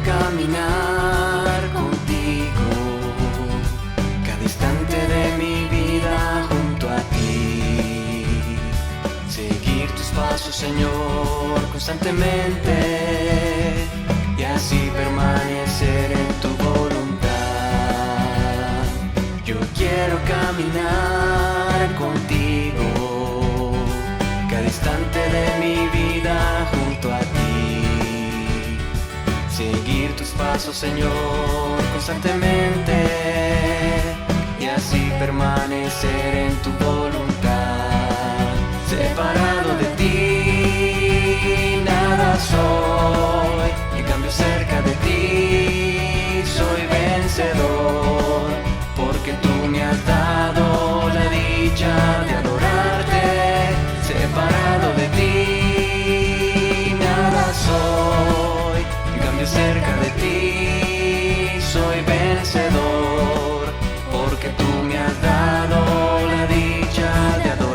caminar contigo, cada instante de mi vida junto a ti. Seguir tus pasos, Señor, constantemente, y así permanecer en tu voluntad. Yo quiero caminar contigo, cada instante de mi vida junto a ti. Seguir tus pasos, Señor, constantemente, y así permanecer en tu voluntad. Separado de ti, nada soy, en cambio cerca de ti, soy vencedor, porque tú me has dado la dicha de adorarte. Separado de ti, nada soy, en cambio cerca de ti, soy vencedor, porque tú me has dado la dicha de adorarte.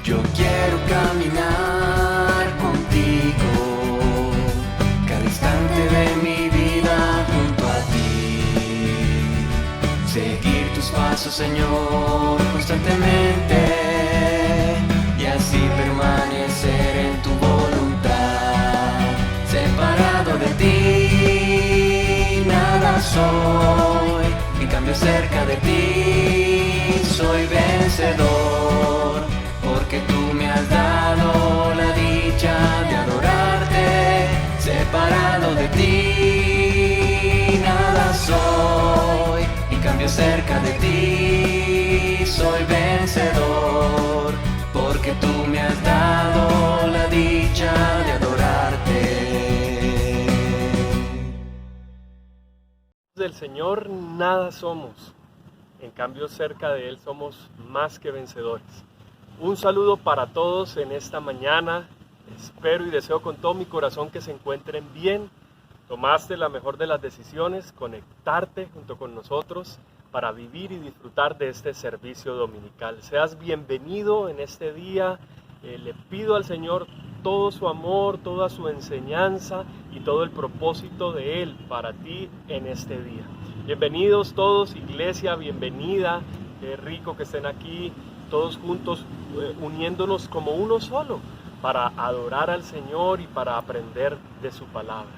Yo quiero caminar contigo, cada instante de mi vida junto a ti. Seguir tus pasos, Señor, constantemente, y así permanecer en tu voluntad. Separado de ti, nada soy, en cambio cerca de ti, soy vencedor, porque tú me has dado la dicha de adorarte. Separado de ti, nada soy, en cambio cerca de ti, soy vencedor, porque tú me has dado la dicha de adorarte. Del Señor nada somos, en cambio cerca de Él somos más que vencedores. Un saludo para todos en esta mañana. Espero y deseo con todo mi corazón que se encuentren bien. Tomaste la mejor de las decisiones, conectarte junto con nosotros para vivir y disfrutar de este servicio dominical. Seas bienvenido en este día. Le pido al Señor todo su amor, toda su enseñanza y todo el propósito de Él para ti en este día. Bienvenidos todos, iglesia, bienvenida. Qué rico que estén aquí todos juntos, uniéndonos como uno solo para adorar al Señor y para aprender de su palabra.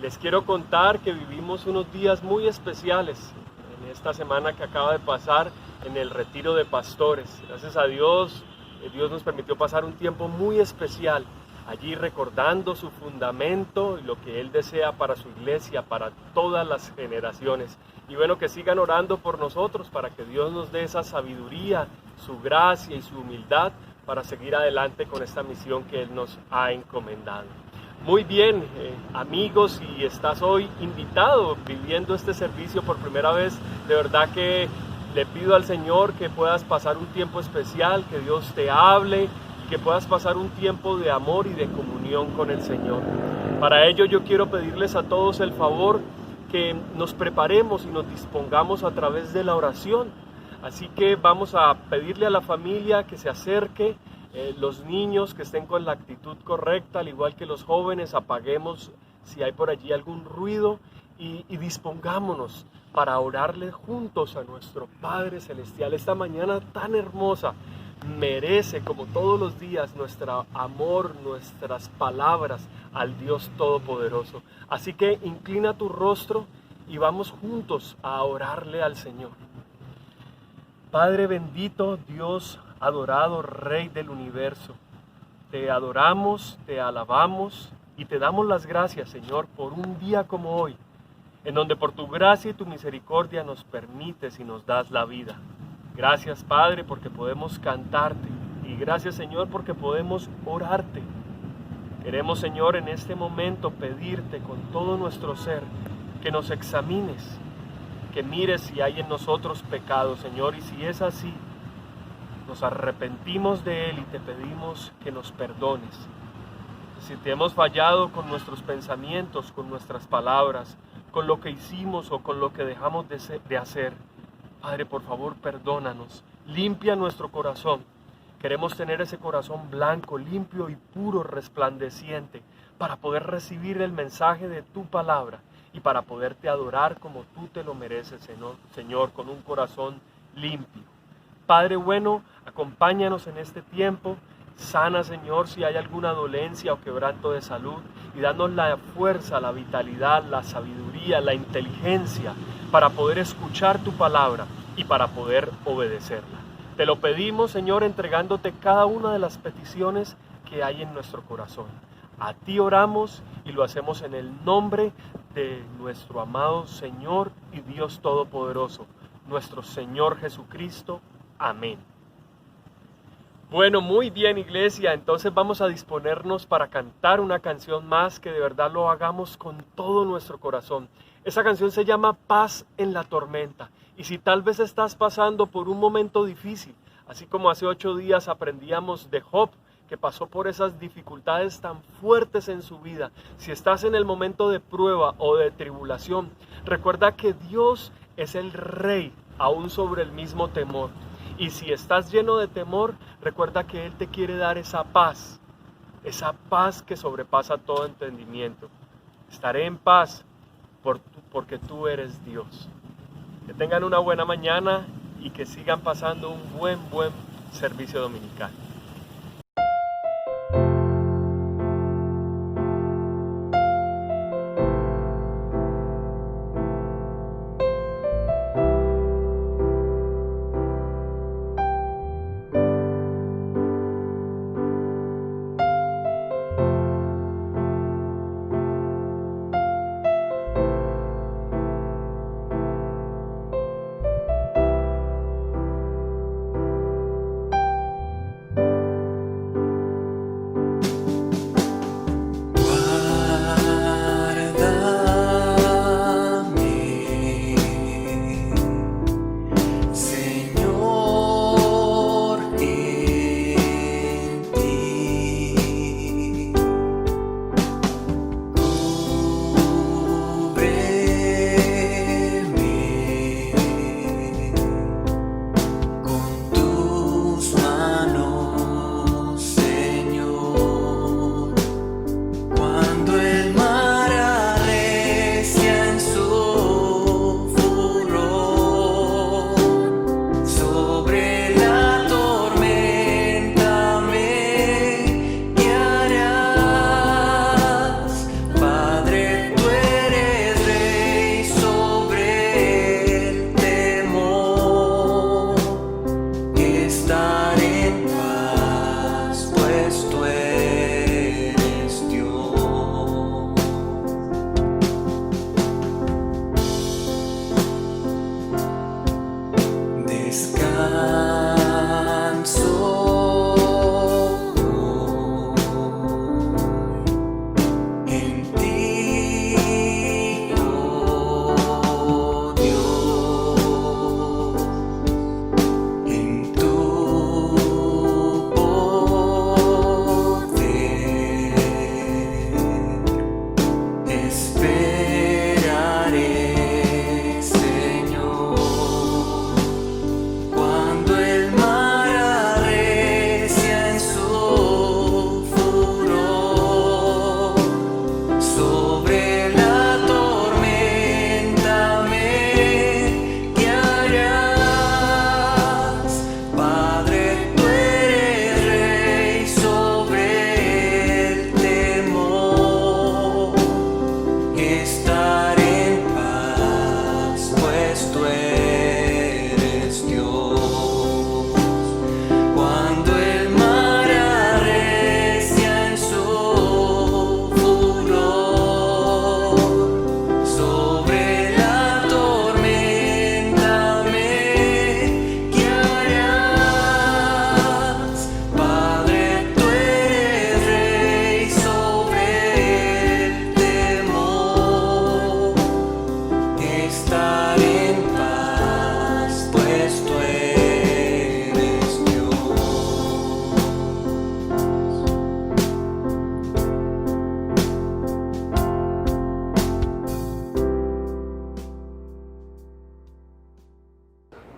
Les quiero contar que vivimos unos días muy especiales en esta semana que acaba de pasar en el retiro de pastores. Gracias a Dios, Dios nos permitió pasar un tiempo muy especial allí, recordando su fundamento y lo que Él desea para su iglesia, para todas las generaciones. Y bueno, que sigan orando por nosotros para que Dios nos dé esa sabiduría, su gracia y su humildad para seguir adelante con esta misión que Él nos ha encomendado. Muy bien, amigos, si estás hoy invitado viviendo este servicio por primera vez, de verdad que le pido al Señor que puedas pasar un tiempo especial, que Dios te hable, que puedas pasar un tiempo de amor y de comunión con el Señor. Para ello yo quiero pedirles a todos el favor que nos preparemos y nos dispongamos a través de la oración. Así que vamos a pedirle a la familia que se acerque, los niños que estén con la actitud correcta, al igual que los jóvenes, apaguemos si hay por allí algún ruido y dispongámonos para orarle juntos a nuestro Padre Celestial. Esta mañana tan hermosa merece, como todos los días, nuestro amor, nuestras palabras al Dios Todopoderoso. Así que inclina tu rostro y vamos juntos a orarle al Señor. Padre bendito, Dios adorado, Rey del universo, te adoramos, te alabamos y te damos las gracias, Señor, por un día como hoy, en donde por tu gracia y tu misericordia nos permites y nos das la vida. Gracias, Padre, porque podemos cantarte, y gracias, Señor, porque podemos orarte. Queremos, Señor, en este momento pedirte con todo nuestro ser que nos examines, que mires si hay en nosotros pecado, Señor, y si es así, Nos arrepentimos de él y te pedimos que nos perdones. Si te hemos fallado con nuestros pensamientos, con nuestras palabras, con lo que hicimos o con lo que dejamos de hacer, Padre, por favor, perdónanos. Limpia nuestro corazón. Queremos tener ese corazón blanco, limpio y puro, resplandeciente, para poder recibir el mensaje de tu palabra y para poderte adorar como tú te lo mereces, Señor, con un corazón limpio. Padre bueno, acompáñanos en este tiempo. Sana, Señor, si hay alguna dolencia o quebranto de salud, y danos la fuerza, la vitalidad, la sabiduría, la inteligencia para poder escuchar tu palabra y para poder obedecerla. Te lo pedimos, Señor, entregándote cada una de las peticiones que hay en nuestro corazón. A ti oramos y lo hacemos en el nombre de nuestro amado Señor y Dios Todopoderoso, nuestro Señor Jesucristo. Amén. Bueno, muy bien, iglesia, entonces vamos a disponernos para cantar una canción más, que de verdad lo hagamos con todo nuestro corazón. Esa canción se llama Paz en la tormenta, y si tal vez estás pasando por un momento difícil, así como hace 8 días aprendíamos de Job, que pasó por esas dificultades tan fuertes en su vida, si estás en el momento de prueba o de tribulación, recuerda que Dios es el Rey, aún sobre el mismo temor. Y si estás lleno de temor, recuerda que Él te quiere dar esa paz que sobrepasa todo entendimiento. Estaré en paz porque tú eres Dios. Que tengan una buena mañana y que sigan pasando un buen servicio dominical.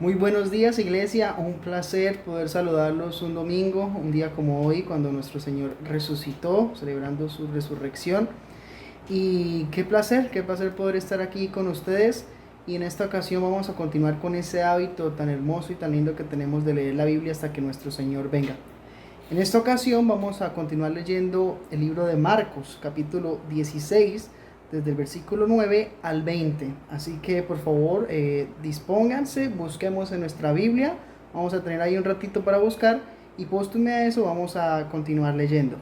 Muy buenos días, iglesia. Un placer poder saludarlos un domingo, un día como hoy, cuando nuestro Señor resucitó, celebrando su resurrección. Y qué placer poder estar aquí con ustedes. Y en esta ocasión vamos a continuar con ese hábito tan hermoso y tan lindo que tenemos de leer la Biblia hasta que nuestro Señor venga. En esta ocasión vamos a continuar leyendo el libro de Marcos, capítulo 16, desde el versículo 9 al 20. Así que por favor dispónganse, busquemos en nuestra Biblia. Vamos a tener ahí un ratito para buscar y póstume a eso vamos a continuar leyendo.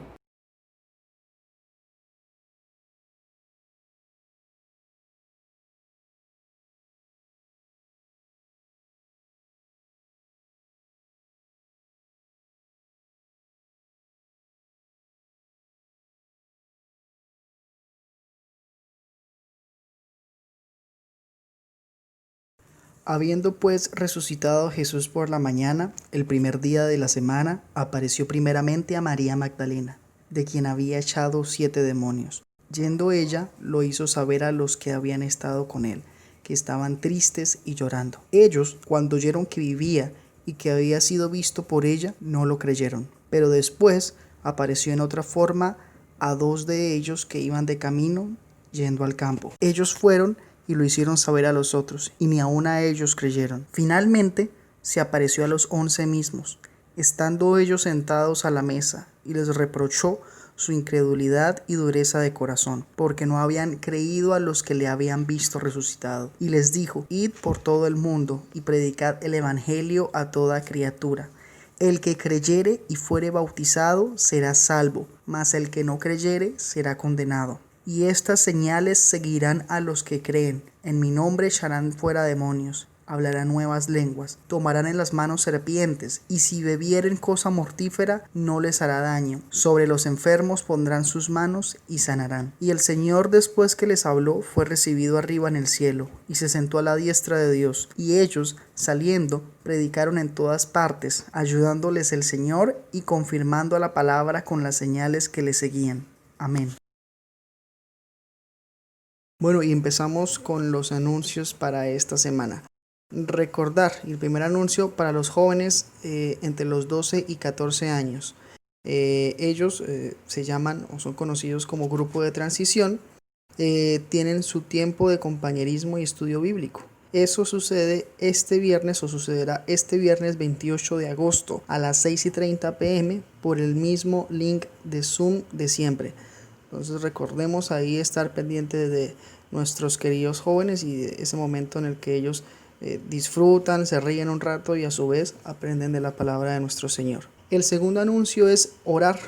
Habiendo pues resucitado Jesús por la mañana, el primer día de la semana, apareció primeramente a María Magdalena, de quien había echado 7 demonios. Yendo ella, lo hizo saber a los que habían estado con él, que estaban tristes y llorando. Ellos, cuando oyeron que vivía y que había sido visto por ella, no lo creyeron. Pero después apareció en otra forma a 2 de ellos que iban de camino yendo al campo. Ellos fueron y lo hicieron saber a los otros, y ni aun a ellos creyeron. Finalmente se apareció a los 11 mismos, estando ellos sentados a la mesa, y les reprochó su incredulidad y dureza de corazón, porque no habían creído a los que le habían visto resucitado. Y les dijo: Id por todo el mundo, y predicad el evangelio a toda criatura. El que creyere y fuere bautizado será salvo, mas el que no creyere será condenado. Y estas señales seguirán a los que creen. En mi nombre echarán fuera demonios, hablarán nuevas lenguas, tomarán en las manos serpientes, y si bebieren cosa mortífera no les hará daño. Sobre los enfermos pondrán sus manos y sanarán. Y el Señor, después que les habló, fue recibido arriba en el cielo, y se sentó a la diestra de Dios. Y ellos, saliendo, predicaron en todas partes, ayudándoles el Señor y confirmando la palabra con las señales que le seguían. Amén. Bueno, y empezamos con los anuncios para esta semana. Recordar, el primer anuncio para los jóvenes entre los 12 y 14 años. Ellos se llaman o son conocidos como grupo de transición. Tienen su tiempo de compañerismo y estudio bíblico. Eso sucede este viernes o sucederá este viernes 28 de agosto a las 6:30 p.m. por el mismo link de Zoom de siempre. Entonces recordemos ahí estar pendiente de nuestros queridos jóvenes y de ese momento en el que ellos disfrutan, se ríen un rato y a su vez aprenden de la palabra de nuestro Señor. El segundo anuncio es orar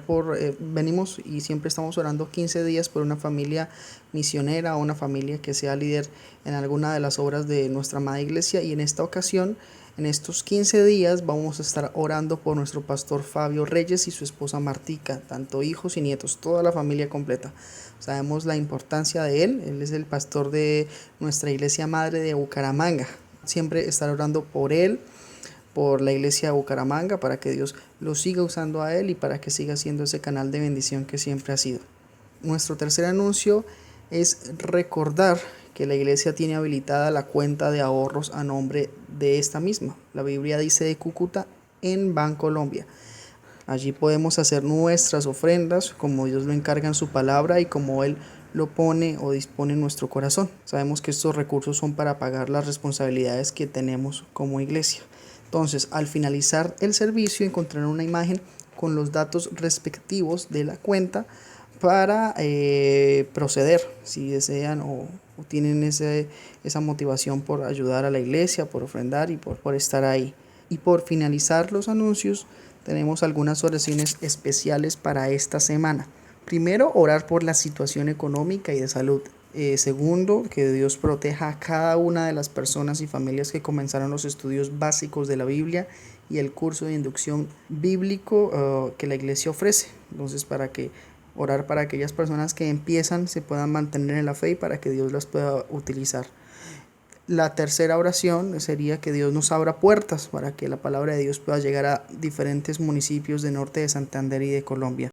por, venimos y siempre estamos orando 15 días por una familia misionera o una familia que sea líder en alguna de las obras de nuestra amada iglesia, y en esta ocasión, en estos 15 días vamos a estar orando por nuestro pastor Fabio Reyes y su esposa Martica, tanto hijos y nietos, toda la familia completa. Sabemos la importancia de él es el pastor de nuestra iglesia madre de Bucaramanga. Siempre estar orando por él, por la iglesia de Bucaramanga, para que Dios lo siga usando a él y para que siga siendo ese canal de bendición que siempre ha sido. Nuestro tercer anuncio es recordar que la iglesia tiene habilitada la cuenta de ahorros a nombre de esta misma. La Biblia dice de Cúcuta en Bancolombia. Allí podemos hacer nuestras ofrendas como Dios lo encarga en su palabra y como Él lo pone o dispone en nuestro corazón. Sabemos que estos recursos son para pagar las responsabilidades que tenemos como iglesia. Entonces, al finalizar el servicio, encontrarán una imagen con los datos respectivos de la cuenta para proceder, si desean o tienen esa motivación por ayudar a la iglesia, por ofrendar y por estar ahí. Y por finalizar los anuncios, tenemos algunas oraciones especiales para esta semana. Primero, orar por la situación económica y de salud. Segundo, que Dios proteja a cada una de las personas y familias que comenzaron los estudios básicos de la Biblia y el curso de inducción bíblico que la iglesia ofrece. Entonces, orar para aquellas personas que empiezan se puedan mantener en la fe y para que Dios las pueda utilizar. La tercera oración sería que Dios nos abra puertas para que la palabra de Dios pueda llegar a diferentes municipios de norte de Santander y de Colombia.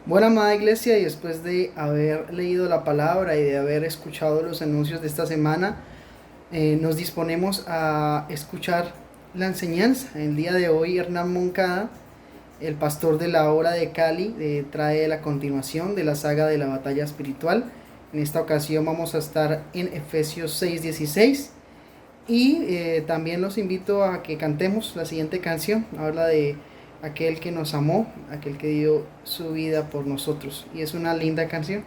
Bueno, amada iglesia, y después de haber leído la palabra y de haber escuchado los anuncios de esta semana, Nos disponemos a escuchar la enseñanza. El día de hoy Hernán Moncada, el pastor de la hora de Cali, trae la continuación de la saga de la batalla espiritual. En esta ocasión vamos a estar en Efesios 6:16 y también los invito a que cantemos la siguiente canción. Habla de aquel que nos amó, aquel que dio su vida por nosotros, y es una linda canción.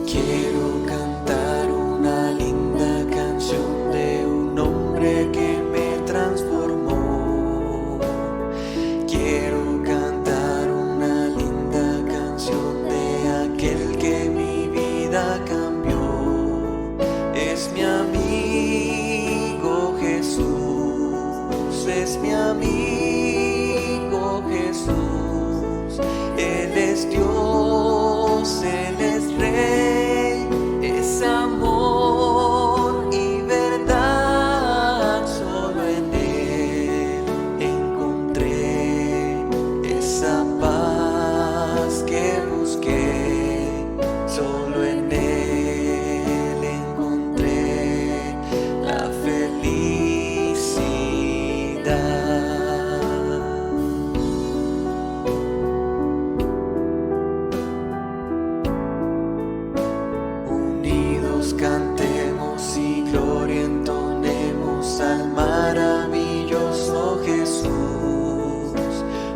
Quiero cantar una linda canción de un hombre que me transformó. Quiero cantar una linda canción de aquel que mi vida cambió. Es mi amigo Jesús, es mi amigo Jesús. Él es Dios, Él es Rey, es amor y verdad. Solo en Él encontré esa paz que busqué. Solo en Él encontré la felicidad. Unidos cantemos y gloria entonemos al maravilloso Jesús.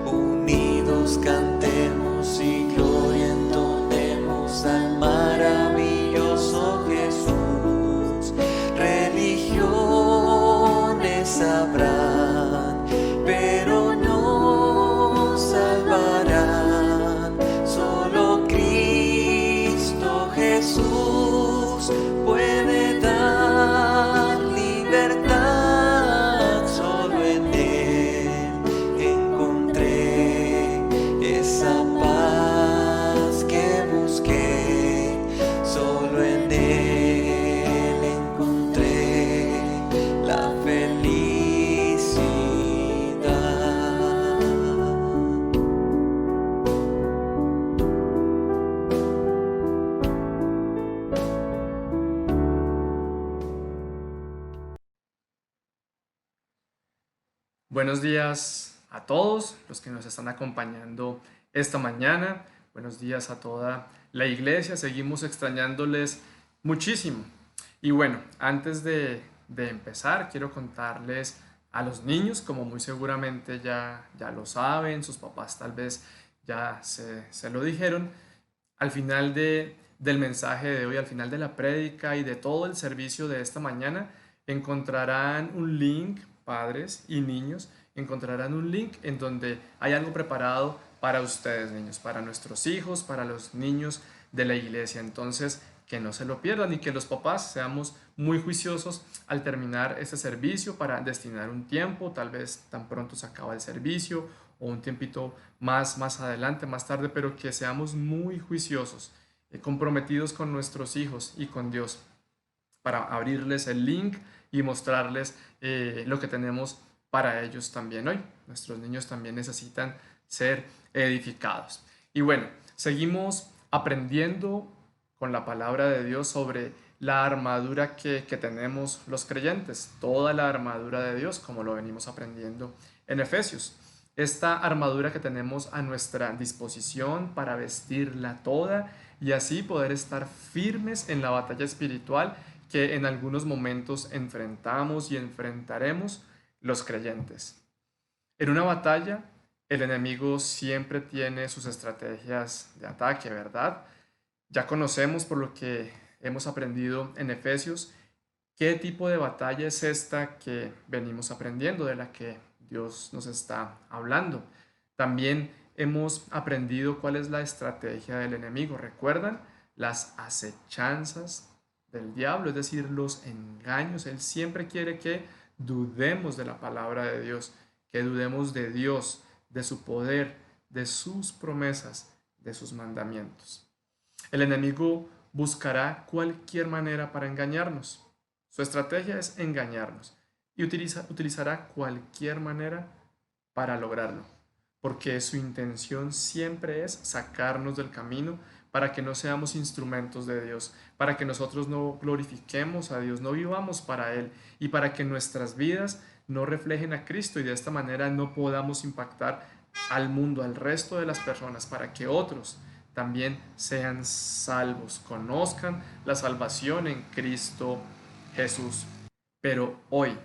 Unidos cantemos y gloria entonemos al maravilloso Jesús. Religiones habrán, pero no salvarán. Solo Cristo Jesús puede dar libertad. Solo en Él encontré esa paz que busqué. Solo en Él encontré la felicidad. Buenos días a todos los que nos están acompañando esta mañana. Buenos días a toda la iglesia. Seguimos extrañándoles muchísimo. Y bueno, antes de empezar, quiero contarles a los niños, como muy seguramente ya lo saben, sus papás tal vez ya se lo dijeron. Al final del mensaje de hoy, al final de la prédica y de todo el servicio de esta mañana, encontrarán un link, padres y niños, encontrarán un link en donde hay algo preparado para ustedes, niños, para nuestros hijos, para los niños de la iglesia. Entonces, que no se lo pierdan y que los papás seamos muy juiciosos al terminar este servicio para destinar un tiempo, tal vez tan pronto se acaba el servicio o un tiempito más adelante, más tarde, pero que seamos muy juiciosos, comprometidos con nuestros hijos y con Dios para abrirles el link y mostrarles lo que tenemos para ellos también hoy. Nuestros niños también necesitan ser edificados. Y bueno, seguimos aprendiendo con la palabra de Dios sobre la armadura que tenemos los creyentes, toda la armadura de Dios, como lo venimos aprendiendo en Efesios. Esta armadura que tenemos a nuestra disposición para vestirla toda y así poder estar firmes en la batalla espiritual que en algunos momentos enfrentamos y enfrentaremos los creyentes. En una batalla, el enemigo siempre tiene sus estrategias de ataque, ¿verdad? Ya conocemos por lo que hemos aprendido en Efesios qué tipo de batalla es esta que venimos aprendiendo, de la que Dios nos está hablando. También hemos aprendido cuál es la estrategia del enemigo. ¿Recuerdan? Las acechanzas del diablo, es decir, los engaños. Él siempre quiere que dudemos de la palabra de Dios, que dudemos de Dios, de su poder, de sus promesas, de sus mandamientos. El enemigo buscará cualquier manera para engañarnos. Su estrategia es engañarnos y utilizará cualquier manera para lograrlo, porque su intención siempre es sacarnos del camino para que no seamos instrumentos de Dios, para que nosotros no glorifiquemos a Dios, no vivamos para Él y para que nuestras vidas no reflejen a Cristo y de esta manera no podamos impactar al mundo, al resto de las personas, para que otros también sean salvos, conozcan la salvación en Cristo Jesús. Pero hoy,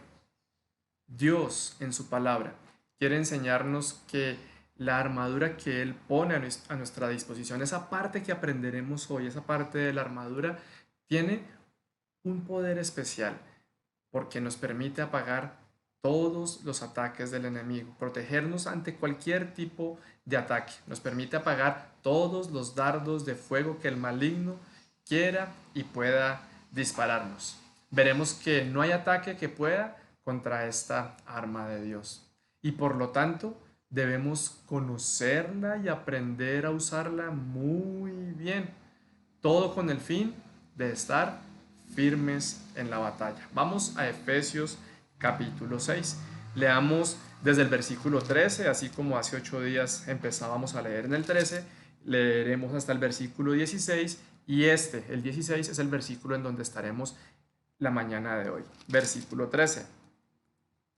Dios en su palabra quiere enseñarnos que la armadura que Él pone a nuestra disposición, esa parte que aprenderemos hoy, esa parte de la armadura, tiene un poder especial porque nos permite apagar todos los ataques del enemigo, protegernos ante cualquier tipo de ataque, nos permite apagar todos los dardos de fuego que el maligno quiera y pueda dispararnos. Veremos que no hay ataque que pueda contra esta arma de Dios y por lo tanto debemos conocerla y aprender a usarla muy bien, todo con el fin de estar firmes en la batalla. Vamos a Efesios capítulo 6. Leamos desde el versículo 13, así como hace 8 días empezábamos a leer en el 13, leeremos hasta el versículo 16 y el 16 es el versículo en donde estaremos la mañana de hoy. Versículo 13.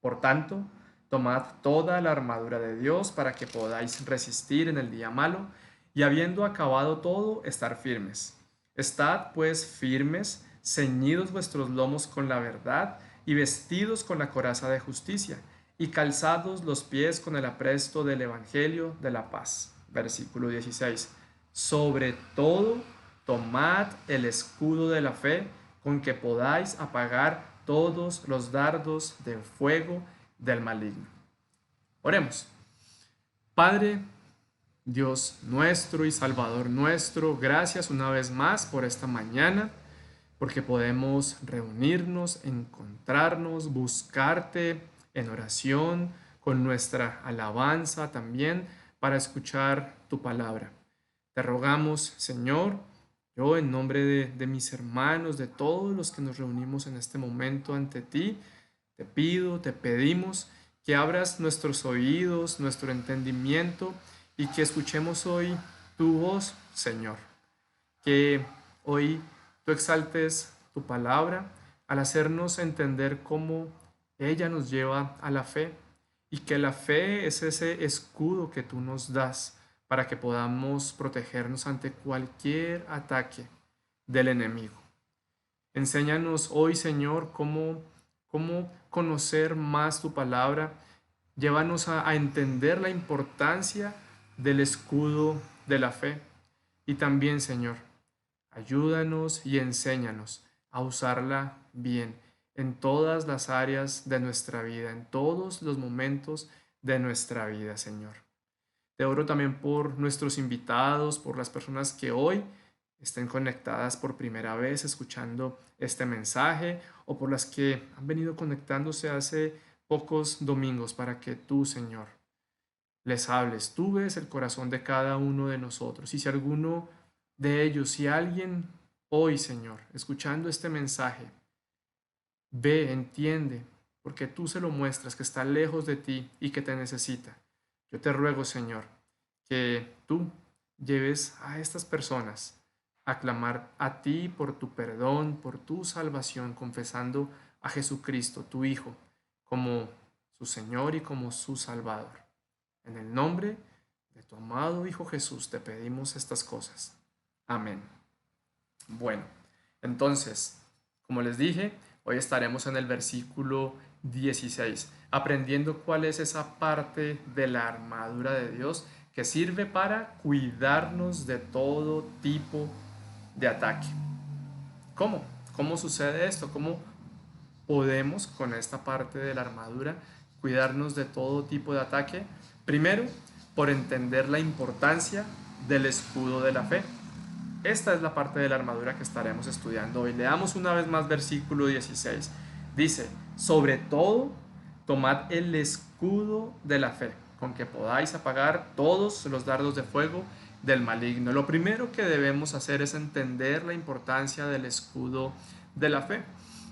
Por tanto, tomad toda la armadura de Dios para que podáis resistir en el día malo y habiendo acabado todo, estar firmes. Estad pues firmes, ceñidos vuestros lomos con la verdad y vestidos con la coraza de justicia y calzados los pies con el apresto del evangelio de la paz. Versículo 16. Sobre todo, tomad el escudo de la fe con que podáis apagar todos los dardos de fuego del maligno. Oremos. Padre, Dios nuestro y Salvador nuestro, gracias una vez más por esta mañana, porque podemos reunirnos, encontrarnos, buscarte en oración, con nuestra alabanza también, para escuchar tu palabra. Te rogamos, Señor, yo en nombre de mis hermanos, de todos los que nos reunimos en este momento ante ti, te pido, te pedimos que abras nuestros oídos, nuestro entendimiento y que escuchemos hoy tu voz, Señor. Que hoy tú exaltes tu palabra al hacernos entender cómo ella nos lleva a la fe y que la fe es ese escudo que tú nos das para que podamos protegernos ante cualquier ataque del enemigo. Enséñanos hoy, Señor, cómo conocer más tu palabra. Llévanos a entender la importancia del escudo de la fe. Y también, Señor, ayúdanos y enséñanos a usarla bien en todas las áreas de nuestra vida, en todos los momentos de nuestra vida, Señor. Te oro también por nuestros invitados, por las personas que hoy estén conectadas por primera vez escuchando este mensaje o por las que han venido conectándose hace pocos domingos para que tú, Señor, les hables. Tú ves el corazón de cada uno de nosotros y si alguno de ellos, si alguien hoy, Señor, escuchando este mensaje, ve, entiende, porque tú se lo muestras que está lejos de ti y que te necesita. Yo te ruego, Señor, que tú lleves a estas personas a clamar a ti por tu perdón, por tu salvación, confesando a Jesucristo, tu Hijo, como su Señor y como su Salvador. En el nombre de tu amado Hijo Jesús te pedimos estas cosas. Amén. Bueno, entonces, como les dije, hoy estaremos en el versículo 16, aprendiendo cuál es esa parte de la armadura de Dios que sirve para cuidarnos de todo tipo de ataque. ¿Cómo? ¿Cómo sucede esto? ¿Cómo podemos con esta parte de la armadura cuidarnos de todo tipo de ataque? Primero, por entender la importancia del escudo de la fe. Esta es la parte de la armadura que estaremos estudiando hoy. Leamos una vez más versículo 16. Dice, sobre todo, tomad el escudo de la fe, con que podáis apagar todos los dardos de fuego del maligno. Lo primero que debemos hacer es entender la importancia del escudo de la fe.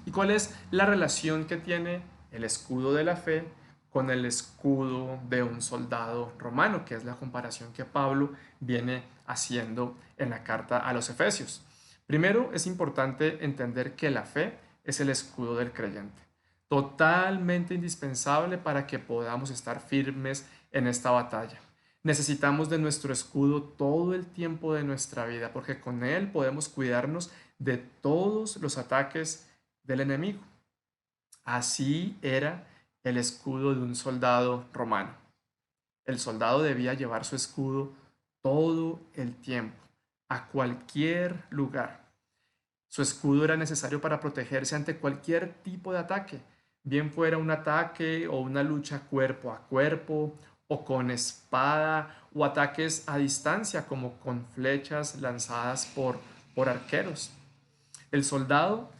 ¿Y cuál es la relación que tiene el escudo de la fe con el escudo de un soldado romano? Que es la comparación que Pablo viene haciendo en la carta a los Efesios. Primero, es importante entender que la fe es el escudo del creyente, totalmente indispensable para que podamos estar firmes en esta batalla. Necesitamos de nuestro escudo todo el tiempo de nuestra vida, porque con él podemos cuidarnos de todos los ataques del enemigo. Así era el escudo de un soldado romano. El soldado debía llevar su escudo todo el tiempo, a cualquier lugar. Su escudo era necesario para protegerse ante cualquier tipo de ataque, bien fuera un ataque o una lucha cuerpo a cuerpo, o con espada, o ataques a distancia como con flechas lanzadas por arqueros. El soldado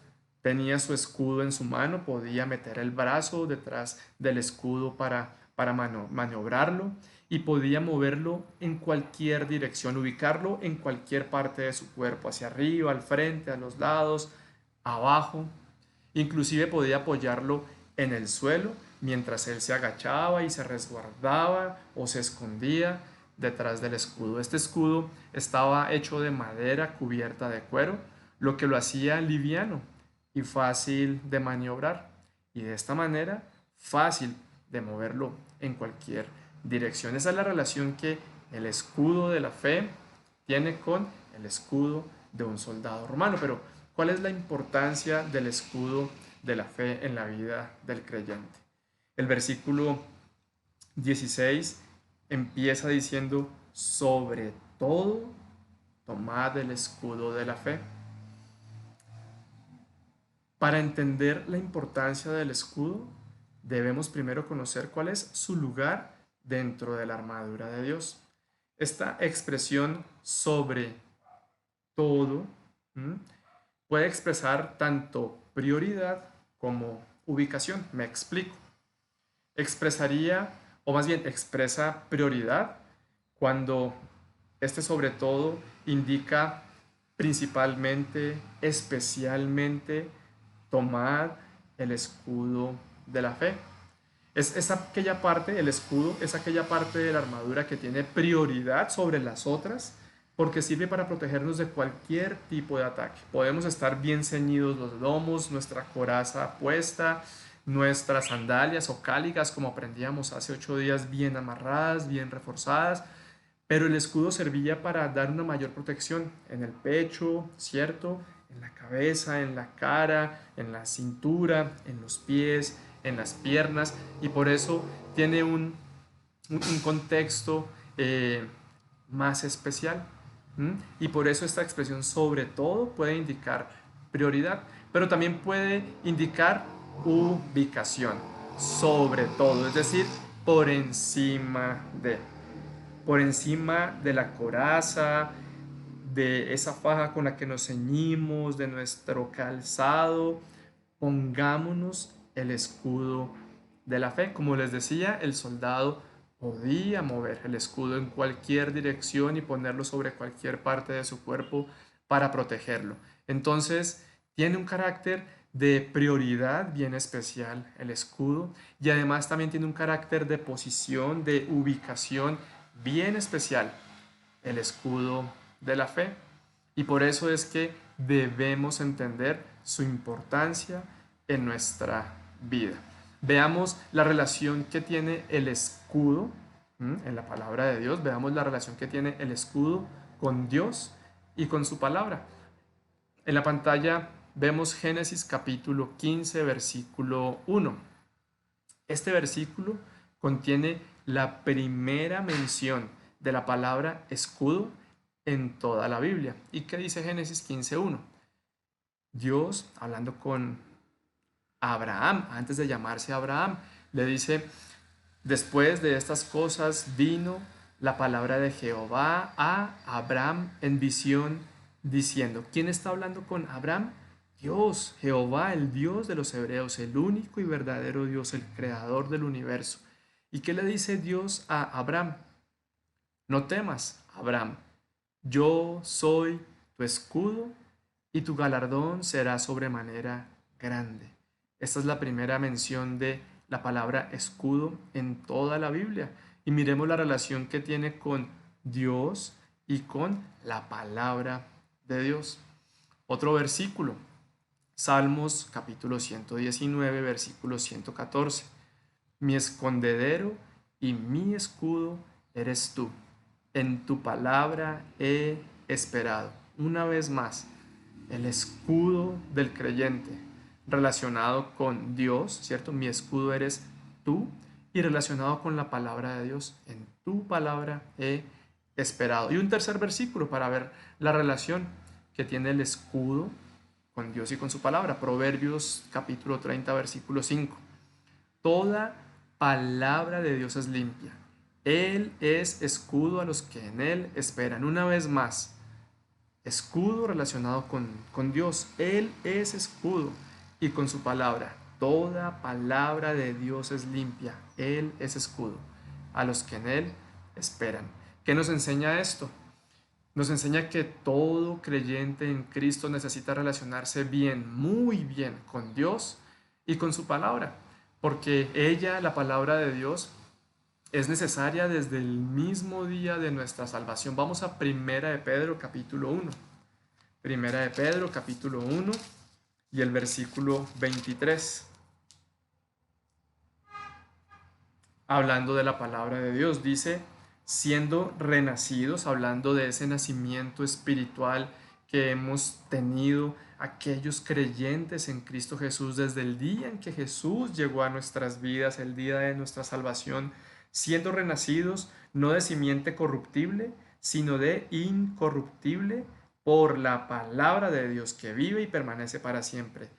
tenía su escudo en su mano, podía meter el brazo detrás del escudo para maniobrarlo y podía moverlo en cualquier dirección, ubicarlo en cualquier parte de su cuerpo, hacia arriba, al frente, a los lados, abajo. Inclusive podía apoyarlo en el suelo mientras él se agachaba y se resguardaba o se escondía detrás del escudo. Este escudo estaba hecho de madera cubierta de cuero, lo que lo hacía liviano y fácil de maniobrar, y de esta manera fácil de moverlo en cualquier dirección. Esa es la relación que el escudo de la fe tiene con el escudo de un soldado romano. Pero ¿cuál es la importancia del escudo de la fe en la vida del creyente? El versículo 16 empieza diciendo: sobre todo, tomad el escudo de la fe. Para entender la importancia del escudo, debemos primero conocer cuál es su lugar dentro de la armadura de Dios. Esta expresión sobre todo puede expresar tanto prioridad como ubicación. Me explico. Expresaría, o más bien expresa prioridad cuando este sobre todo indica principalmente, especialmente, tomar el escudo de la fe. Es aquella parte, el escudo es aquella parte de la armadura que tiene prioridad sobre las otras, porque sirve para protegernos de cualquier tipo de ataque. Podemos estar bien ceñidos los lomos, nuestra coraza puesta, nuestras sandalias o cáligas, como aprendíamos hace 8 días, bien amarradas, bien reforzadas, pero el escudo servía para dar una mayor protección en el pecho, ¿cierto?, en la cabeza, en la cara, en la cintura, en los pies, en las piernas, y por eso tiene un contexto más especial. Y por eso esta expresión sobre todo puede indicar prioridad, pero también puede indicar ubicación, sobre todo, es decir, por encima de la coraza, de esa faja con la que nos ceñimos, de nuestro calzado. Pongámonos el escudo de la fe. Como les decía, el soldado podía mover el escudo en cualquier dirección y ponerlo sobre cualquier parte de su cuerpo para protegerlo. Entonces, tiene un carácter de prioridad bien especial el escudo, y además también tiene un carácter de posición, de ubicación bien especial el escudo de la fe. Y por eso es que debemos entender su importancia en nuestra vida. Veamos la relación que tiene el escudo en la palabra de Dios. Veamos la relación que tiene el escudo con Dios y con su palabra. En la pantalla vemos Génesis capítulo 15, versículo 1. Este versículo contiene la primera mención de la palabra escudo en toda la Biblia. ¿Y qué dice Génesis 15:1? Dios, hablando con Abraham, antes de llamarse Abraham, le dice: después de estas cosas vino la palabra de Jehová a Abraham en visión, diciendo. ¿Quién está hablando con Abraham? Dios, Jehová, el Dios de los hebreos, el único y verdadero Dios, el creador del universo. ¿Y qué le dice Dios a Abraham? No temas, Abraham, yo soy tu escudo y tu galardón será sobremanera grande. Esta es la primera mención de la palabra escudo en toda la Biblia. Y miremos la relación que tiene con Dios y con la palabra de Dios. Otro versículo, Salmos capítulo 119, versículo 114. Mi escondedero y mi escudo eres tú. En tu palabra he esperado. Una vez más, el escudo del creyente relacionado con Dios, ¿cierto? Mi escudo eres tú, y relacionado con la palabra de Dios. En tu palabra he esperado. Y un tercer versículo para ver la relación que tiene el escudo con Dios y con su palabra. Proverbios capítulo 30, versículo 5. Toda palabra de Dios es limpia. Él es escudo a los que en Él esperan. Una vez más, escudo relacionado con Dios. Él es escudo y con su palabra. Toda palabra de Dios es limpia. Él es escudo a los que en Él esperan. ¿Qué nos enseña esto? Nos enseña que todo creyente en Cristo necesita relacionarse bien, muy bien con Dios y con su palabra, porque ella, la palabra de Dios, es necesaria desde el mismo día de nuestra salvación. Vamos a Primera de Pedro capítulo 1. Primera de Pedro capítulo 1 y el versículo 23. Hablando de la palabra de Dios, dice, siendo renacidos, hablando de ese nacimiento espiritual que hemos tenido aquellos creyentes en Cristo Jesús desde el día en que Jesús llegó a nuestras vidas, el día de nuestra salvación, siendo renacidos no de simiente corruptible, sino de incorruptible, por la palabra de Dios que vive y permanece para siempre.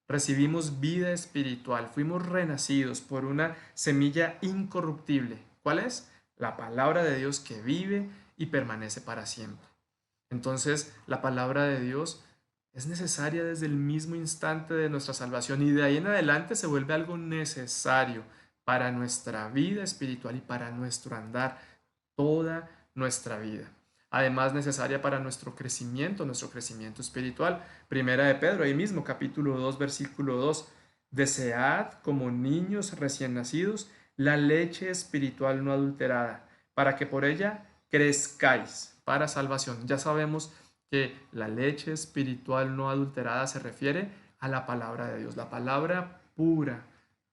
Recibimos vida espiritual, fuimos renacidos por una semilla incorruptible. ¿Cuál es? La palabra de Dios que vive y permanece para siempre. Entonces, la palabra de Dios es necesaria desde el mismo instante de nuestra salvación y de ahí en adelante se vuelve algo necesario para nuestra vida espiritual y para nuestro andar toda nuestra vida. Además, necesaria para nuestro crecimiento espiritual. Primera de Pedro, ahí mismo, capítulo 2, versículo 2. Desead como niños recién nacidos la leche espiritual no adulterada, para que por ella crezcáis para salvación. Ya sabemos que la leche espiritual no adulterada se refiere a la palabra de Dios, la palabra pura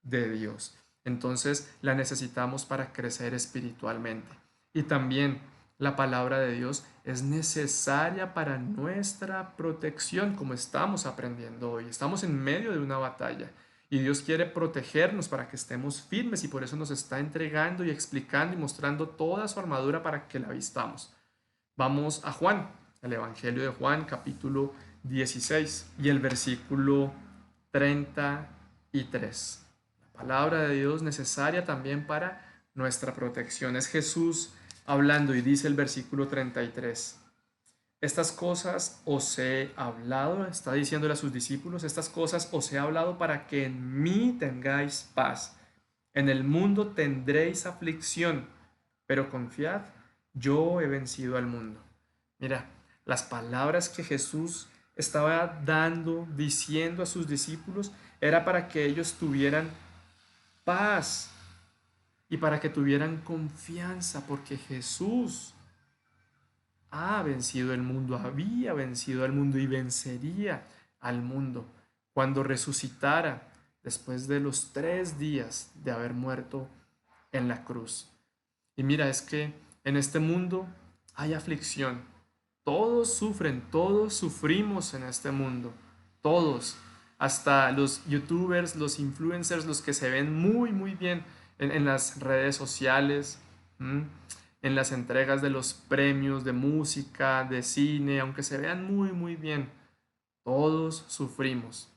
de Dios. Entonces la necesitamos para crecer espiritualmente. Y también la palabra de Dios es necesaria para nuestra protección, como estamos aprendiendo hoy. Estamos en medio de una batalla y Dios quiere protegernos para que estemos firmes y por eso nos está entregando y explicando y mostrando toda su armadura para que la vistamos. Vamos a Juan, el Evangelio de Juan, capítulo 16 y el versículo 33. La palabra de Dios necesaria también para nuestra protección. Es Jesús hablando y dice el versículo 33. Estas cosas os he hablado, está diciéndole a sus discípulos, estas cosas os he hablado para que en mí tengáis paz. En el mundo tendréis aflicción, pero confiad, yo he vencido al mundo. Mira, las palabras que Jesús estaba diciendo a sus discípulos, era para que ellos tuvieran paz y para que tuvieran confianza, porque Jesús ha vencido el mundo, había vencido al mundo y vencería al mundo cuando resucitara después de los 3 días de haber muerto en la cruz. Y mira, es que en este mundo hay aflicción. Todos sufren, todos sufrimos en este mundo. Todos, hasta los youtubers, los influencers, los que se ven muy, muy bien en las redes sociales, en las entregas de los premios de música, de cine, aunque se vean muy, muy bien, todos sufrimos.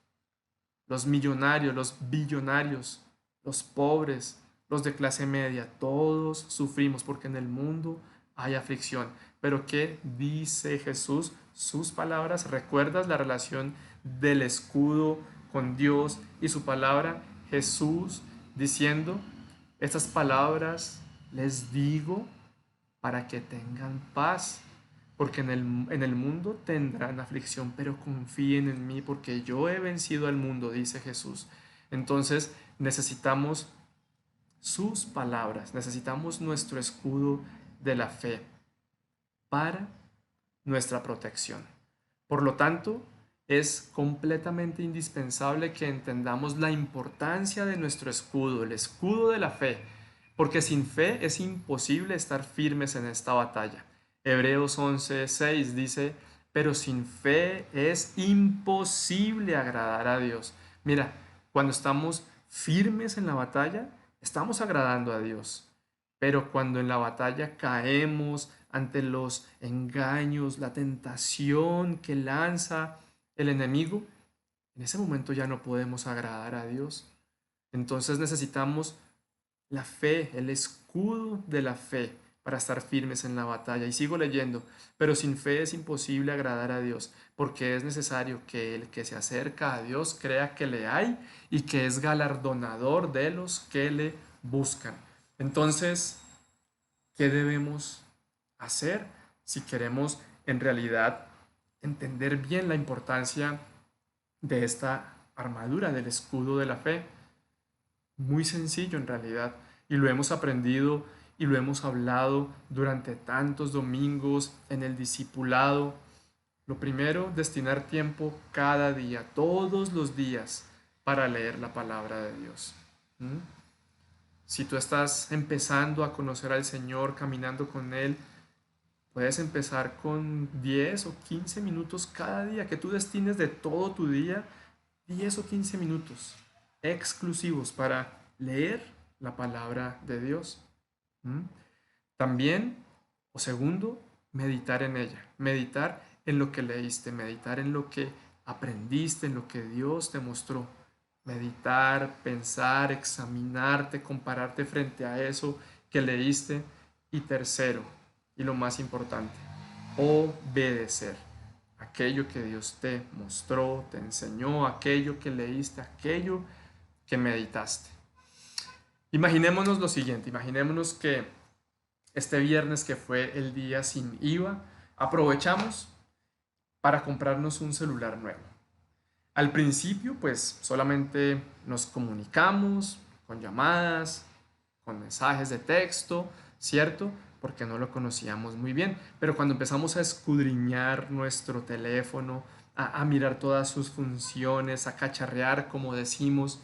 Los millonarios, los billonarios, los pobres, los de clase media, todos sufrimos porque en el mundo hay aflicción. Pero ¿qué dice Jesús? Sus palabras, ¿recuerdas la relación del escudo con Dios y su palabra? Jesús diciendo, Estas palabras les digo para que tengan paz, porque en el mundo tendrán aflicción, pero confíen en mí, porque yo he vencido al mundo, dice Jesús. Entonces necesitamos sus palabras, necesitamos nuestro escudo de la fe para nuestra protección. Por lo tanto, es completamente indispensable que entendamos la importancia de nuestro escudo, el escudo de la fe, porque sin fe es imposible estar firmes en esta batalla. Hebreos 11:6 dice, pero sin fe es imposible agradar a Dios. Mira, cuando estamos firmes en la batalla, estamos agradando a Dios. Pero cuando en la batalla caemos ante los engaños, la tentación que lanza el enemigo, en ese momento ya no podemos agradar a Dios. Entonces necesitamos la fe, el escudo de la fe para estar firmes en la batalla. Y sigo leyendo, pero sin fe es imposible agradar a Dios, porque es necesario que el que se acerca a Dios crea que le hay y que es galardonador de los que le buscan. Entonces, ¿qué debemos hacer si queremos en realidad entender bien la importancia de esta armadura, del escudo de la fe? Muy sencillo en realidad, y lo hemos aprendido y lo hemos hablado durante tantos domingos en el discipulado. Lo primero, destinar tiempo cada día, todos los días, para leer la palabra de Dios. Si tú estás empezando a conocer al Señor, caminando con Él, puedes empezar con 10 o 15 minutos cada día, que tú destines de todo tu día 10 o 15 minutos exclusivos para leer la palabra de Dios. También, o segundo, meditar en ella, meditar en lo que leíste, meditar en lo que aprendiste, en lo que Dios te mostró. Meditar, pensar, examinarte, compararte frente a eso que leíste. Y tercero, y lo más importante, obedecer aquello que Dios te mostró, te enseñó, aquello que leíste, aquello que meditaste. Imaginémonos lo siguiente, imaginémonos que este viernes, que fue el día sin IVA, aprovechamos para comprarnos un celular nuevo. Al principio, pues solamente nos comunicamos con llamadas, con mensajes de texto, ¿cierto? Porque no lo conocíamos muy bien. Pero cuando empezamos a escudriñar nuestro teléfono, a mirar todas sus funciones, a cacharrear, como decimos,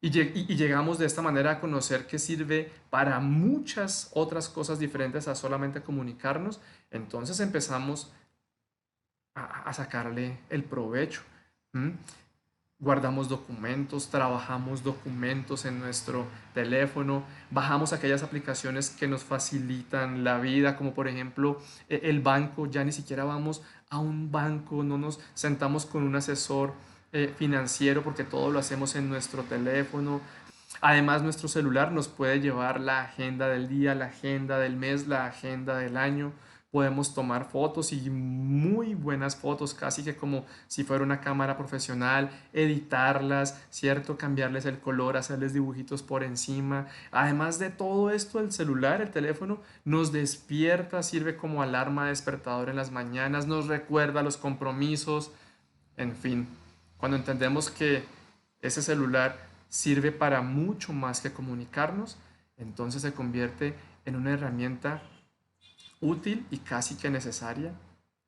y llegamos de esta manera a conocer que sirve para muchas otras cosas diferentes a solamente comunicarnos, entonces empezamos a sacarle el provecho. Guardamos documentos, trabajamos documentos en nuestro teléfono, bajamos aquellas aplicaciones que nos facilitan la vida, como por ejemplo el banco. Ya ni siquiera vamos a un banco, no nos sentamos con un asesor financiero, porque todo lo hacemos en nuestro teléfono. Además, nuestro celular nos puede llevar la agenda del día, la agenda del mes, la agenda del año. Podemos tomar fotos, y muy buenas fotos, casi que como si fuera una cámara profesional, editarlas, ¿cierto? Cambiarles el color, hacerles dibujitos por encima. Además de todo esto, el celular, el teléfono, nos despierta, sirve como alarma despertador en las mañanas, nos recuerda los compromisos, en fin. Cuando entendemos que ese celular sirve para mucho más que comunicarnos, entonces se convierte en una herramienta útil y casi que necesaria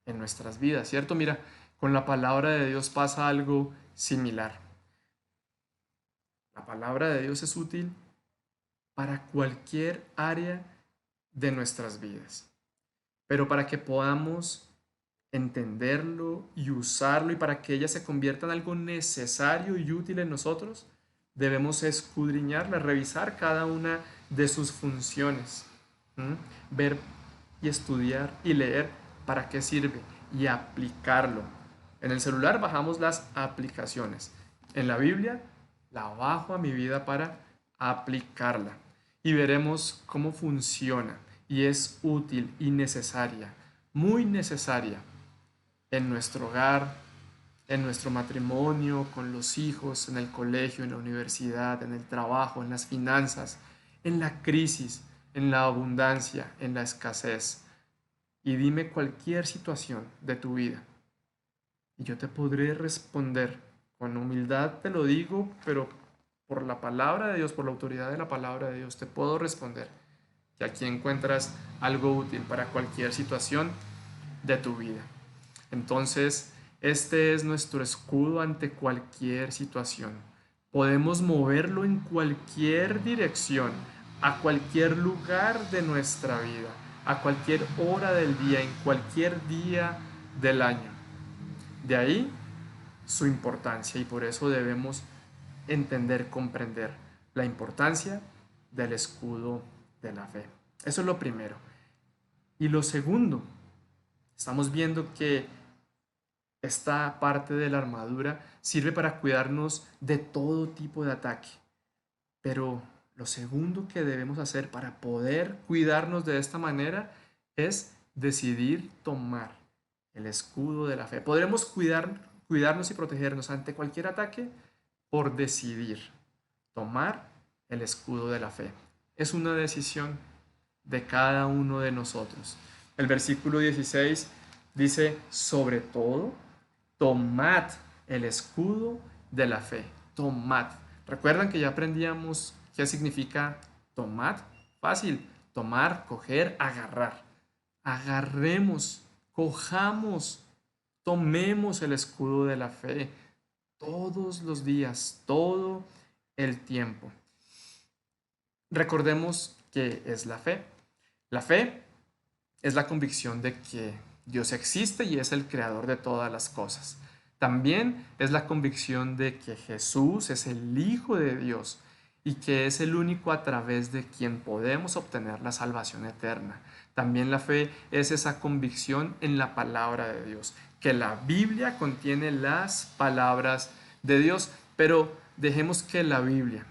en nuestras vidas, ¿cierto? Mira, con la palabra de Dios pasa algo similar. La palabra de Dios es útil para cualquier área de nuestras vidas, pero para que podamos entenderlo y usarlo, y para que ella se convierta en algo necesario y útil en nosotros, debemos escudriñarla, revisar cada una de sus funciones, ver y estudiar y leer para qué sirve y aplicarlo. En el celular bajamos las aplicaciones. En la Biblia la bajo a mi vida para aplicarla, y veremos cómo funciona y es útil y necesaria, muy necesaria en nuestro hogar, en nuestro matrimonio, con los hijos, en el colegio, en la universidad, en el trabajo, en las finanzas, en la crisis, en la abundancia, en la escasez. Y dime cualquier situación de tu vida y yo te podré responder. Con humildad te lo digo, pero por la palabra de Dios, por la autoridad de la palabra de Dios, te puedo responder que aquí encuentras algo útil para cualquier situación de tu vida. Entonces, este es nuestro escudo ante cualquier situación. Podemos moverlo en cualquier dirección, a cualquier lugar de nuestra vida, a cualquier hora del día, en cualquier día del año. De ahí su importancia y por eso debemos entender, comprender la importancia del escudo de la fe. Eso es lo primero. Y lo segundo, estamos viendo que esta parte de la armadura sirve para cuidarnos de todo tipo de ataque. Pero lo segundo que debemos hacer para poder cuidarnos de esta manera es decidir tomar el escudo de la fe. Podremos cuidarnos y protegernos ante cualquier ataque por decidir tomar el escudo de la fe. Es una decisión de cada uno de nosotros. El versículo 16 dice, sobre todo, tomad el escudo de la fe. Tomad. ¿Recuerdan que ya aprendíamos qué significa tomad? Fácil. Tomar, coger, agarrar. Agarremos, cojamos, tomemos el escudo de la fe todos los días, todo el tiempo. Recordemos qué es la fe. La fe es la convicción de que Dios existe y es el creador de todas las cosas. También es la convicción de que Jesús es el Hijo de Dios y que es el único a través de quien podemos obtener la salvación eterna. También la fe es esa convicción en la palabra de Dios, que la Biblia contiene las palabras de Dios, pero dejemos que la Biblia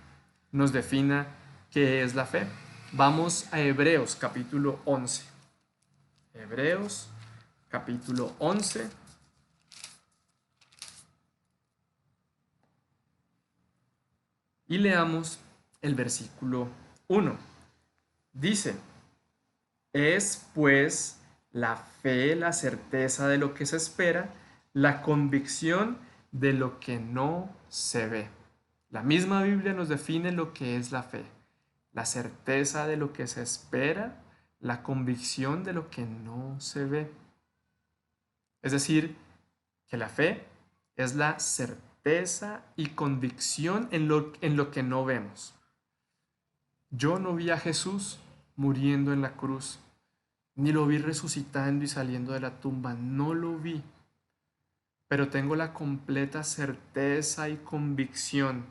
nos defina qué es la fe. Vamos a Hebreos capítulo 11. Hebreos capítulo 11. Y leamos el versículo 1. Dice, es pues la fe la certeza de lo que se espera, la convicción de lo que no se ve. La misma Biblia nos define lo que es la fe. La certeza de lo que se espera, la convicción de lo que no se ve. Es decir, que la fe es la certeza y convicción en lo que no vemos. Yo no vi a Jesús muriendo en la cruz, ni lo vi resucitando y saliendo de la tumba, no lo vi. Pero tengo la completa certeza y convicción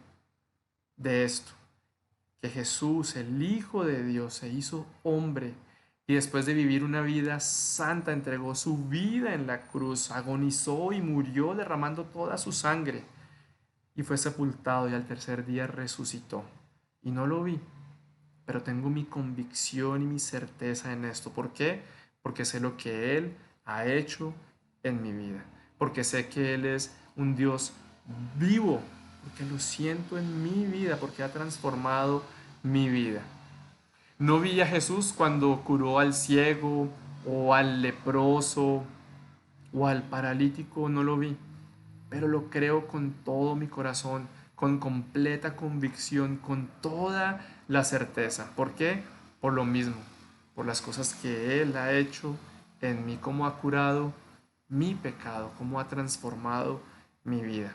de esto, que Jesús, el Hijo de Dios, se hizo hombre y después de vivir una vida santa, entregó su vida en la cruz, agonizó y murió derramando toda su sangre y fue sepultado y al tercer día resucitó. Y no lo vi, pero tengo mi convicción y mi certeza en esto. ¿Por qué? Porque sé lo que Él ha hecho en mi vida, porque sé que Él es un Dios vivo, porque lo siento en mi vida, porque ha transformado mi vida. No vi a Jesús cuando curó al ciego o al leproso o al paralítico, no lo vi, pero lo creo con todo mi corazón, con completa convicción, con toda la certeza. ¿Por qué? Por lo mismo, por las cosas que Él ha hecho en mí, cómo ha curado mi pecado, cómo ha transformado mi vida.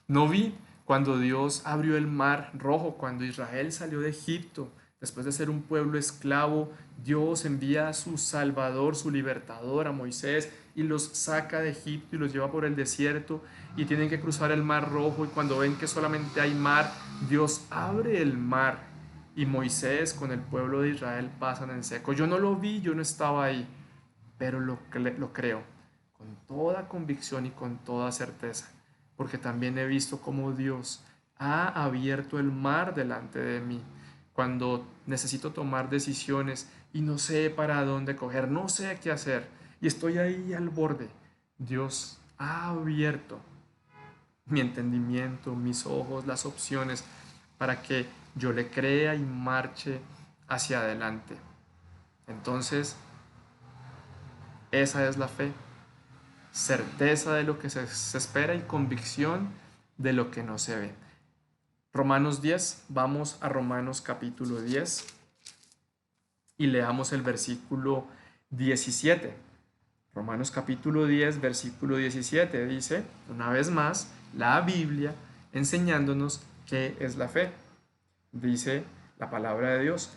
No vi cuando Dios abrió el mar rojo, cuando Israel salió de Egipto. Después de ser un pueblo esclavo, Dios envía a su Salvador, su libertador, a Moisés, y los saca de Egipto y los lleva por el desierto y tienen que cruzar el mar rojo, y cuando ven que solamente hay mar, Dios abre el mar y Moisés con el pueblo de Israel pasan en seco. Yo no lo vi, yo no estaba ahí, pero lo creo con toda convicción y con toda certeza, porque también he visto cómo Dios ha abierto el mar delante de mí. Cuando necesito tomar decisiones y no sé para dónde coger, no sé qué hacer y estoy ahí al borde, Dios ha abierto mi entendimiento, mis ojos, las opciones para que yo le crea y marche hacia adelante. Entonces, esa es la fe. Certeza de lo que se espera y convicción de lo que no se ve. Romanos 10, vamos a Romanos capítulo 10 y leamos el versículo 17. Romanos capítulo 10, versículo 17 dice, una vez más, la Biblia enseñándonos qué es la fe. Dice la palabra de Dios,